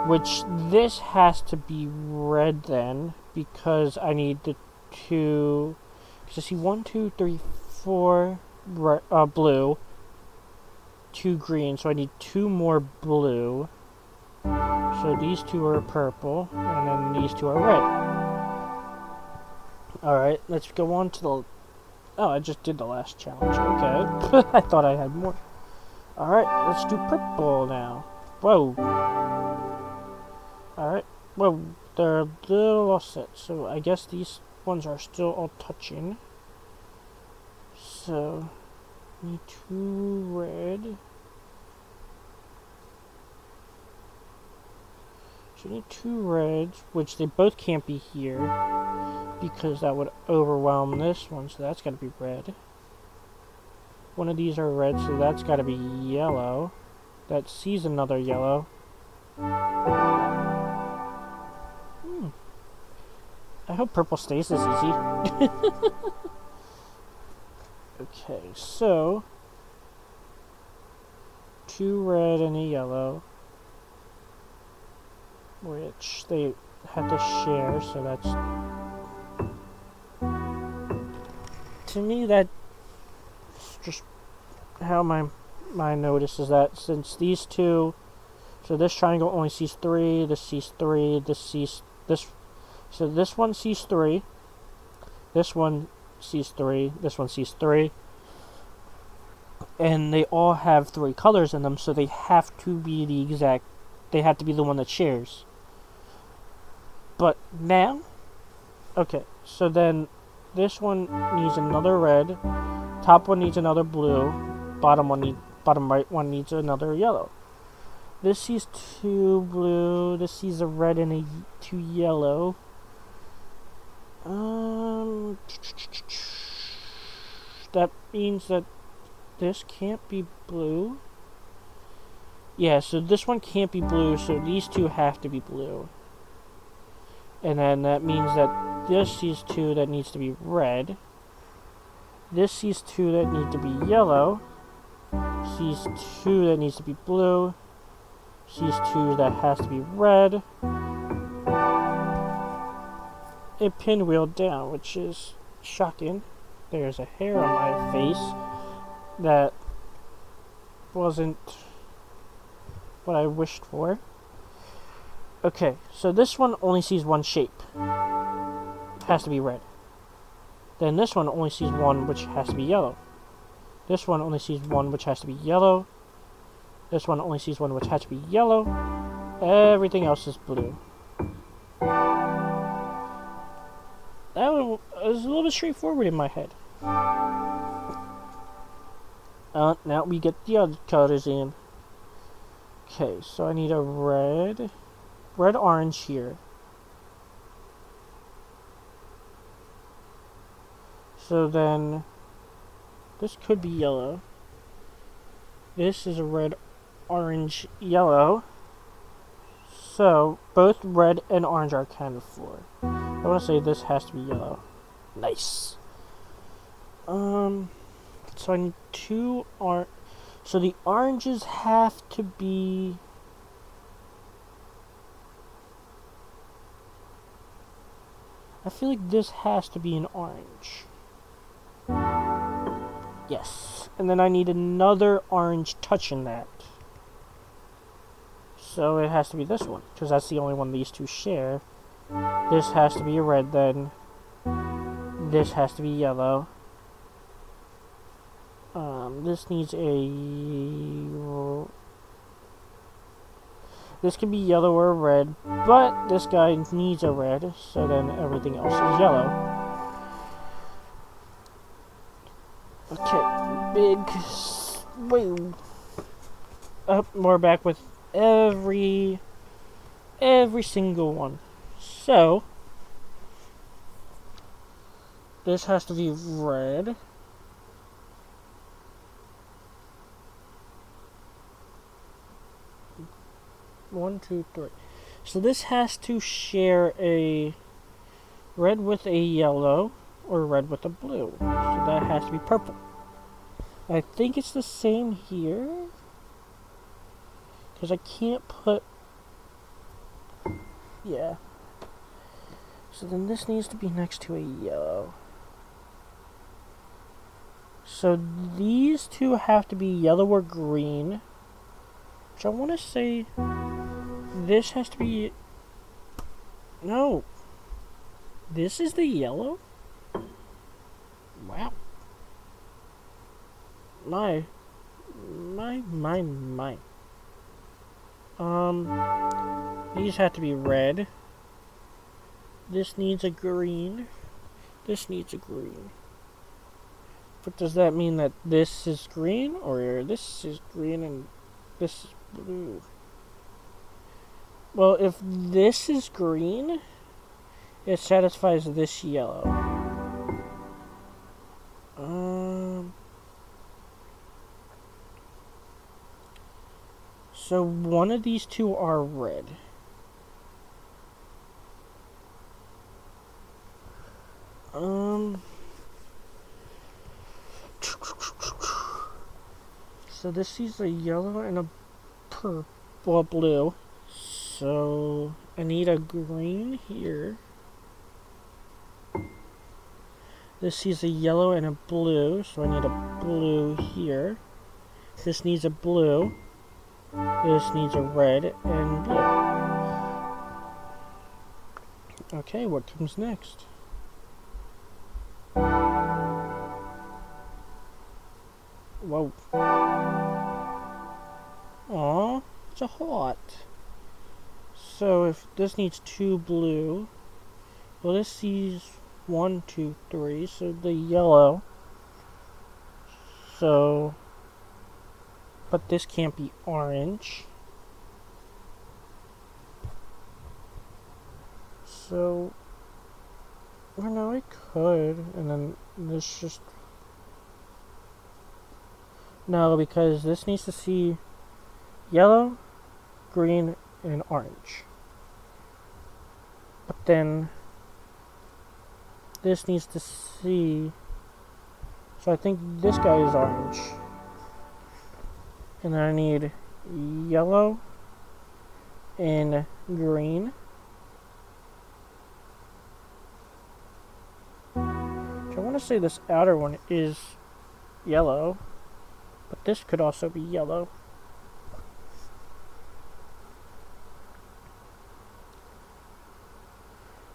Speaker 1: which this has to be red then, because I need the 2, because I see 1, 2, 3, 4 blue, 2 green, so I need 2 more blue. So these 2 are purple, and then these 2 are red. Alright, let's go on to the... Oh, I just did the last challenge. Okay. I thought I had more. Alright, let's do purple now. Whoa. Alright. Whoa. They're a little offset. So I guess these ones are still all touching. So, need 2 red. So I need 2 reds, which they both can't be here, because that would overwhelm this one, so that's got to be red. One of these are red, so that's got to be yellow. That sees another yellow. I hope purple stays this easy. Okay, so 2 red and a yellow, which they have to share, so that's... To me, that's just how my notice is that since these two... So this triangle only sees 3, this sees 3, this sees... So this one sees 3, this one sees 3, this one sees 3. And they all have 3 colors in them, so they have to be the exact... They have to be the one that shares. But now... Okay, so then this one needs another red, top one needs another blue, bottom right one needs another yellow. This sees 2 blue, this sees a red and 2 yellow. That means that this can't be blue. Yeah, so this one can't be blue, so these 2 have to be blue. And then that means that this sees 2 that needs to be red. This sees 2 that need to be yellow. Sees 2 that needs to be blue. Sees 2 that has to be red. It pinwheeled down, which is shocking. There's a hair on my face that wasn't what I wished for. Okay, so this one only sees 1 shape. It has to be red. Then this one only sees 1, which has to be yellow. This one only sees 1, which has to be yellow. This one only sees 1, which has to be yellow. Everything else is blue. That was a little bit straightforward in my head. Now we get the other colors in. Okay, so I need a red orange here. So then this could be yellow. This is a red orange yellow. So both red and orange are accounted for. I want to say this has to be yellow. Nice. So I need 2 orange. So the oranges have to be... I feel like this has to be an orange. Yes. And then I need another orange touching that. So it has to be this one, because that's the only one these 2 share. This has to be a red then. This has to be yellow. This needs a... This can be yellow or red, but this guy needs a red, so then everything else is yellow. Okay, big... Whoa. Up, more back with every single one. So, this has to be red. One, two, three. So this has to share a red with a yellow, or red with a blue. So that has to be purple. I think it's the same here. Because I can't put... Yeah. So then this needs to be next to a yellow. So these two have to be yellow or green. Which I want to say... This has to be... No. This is the yellow? Wow. My. These have to be red. This needs a green. This needs a green. But does that mean that this is green? Or this is green and this is blue? Well, if this is green, it satisfies this yellow. So one of these two are red. So this is a yellow and a blue. So I need a green here. This is a yellow and a blue, so I need a blue here. This needs a blue. This needs a red and blue. Okay, what comes next? Whoa. Aw, it's a heart. So if this needs 2 blue, well this sees 1, 2, 3, so the yellow. So, but this can't be orange. So, well, no, I could, and then this just... No, because this needs to see yellow, green, and orange. But then this needs to see... So I think this guy is orange. And then I need yellow and green. I want to say this outer one is yellow, but this could also be yellow.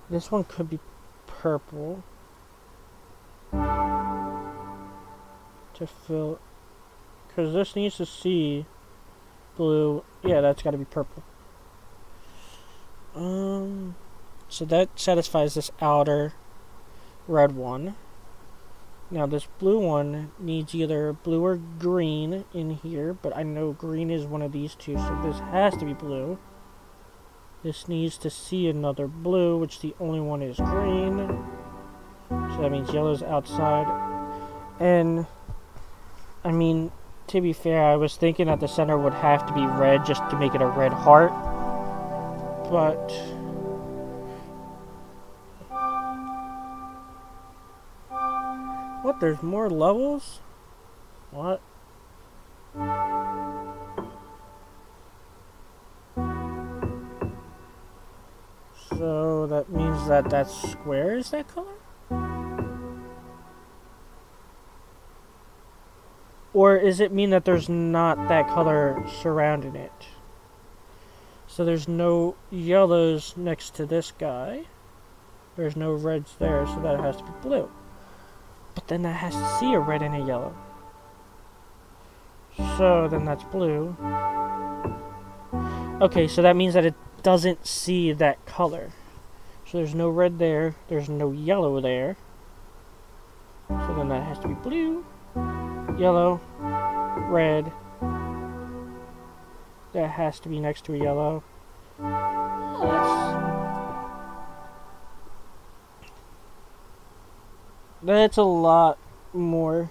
Speaker 1: This one could be purple to fill, because this needs to see blue. Yeah, that's got to be purple. So that satisfies this outer red one. Now this blue one needs either blue or green in here, but I know green is one of these two, so this has to be blue. This needs to see another blue, which the only one is green. So that means yellow's outside. And, I mean, to be fair, I was thinking that the center would have to be red just to make it a red heart. But... What? There's more levels? What? So that means that that square is that color? Or does it mean that there's not that color surrounding it? So there's no yellows next to this guy. There's no reds there, so that has to be blue. But then that has to see a red and a yellow. So then that's blue. Okay, so that means that it doesn't see that color. So there's no red there, there's no yellow there. So then that has to be blue, yellow, red. That has to be next to a yellow. That's a lot more.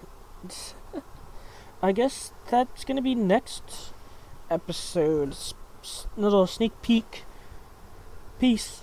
Speaker 1: I guess that's gonna be next episode. Little sneak peek. Peace.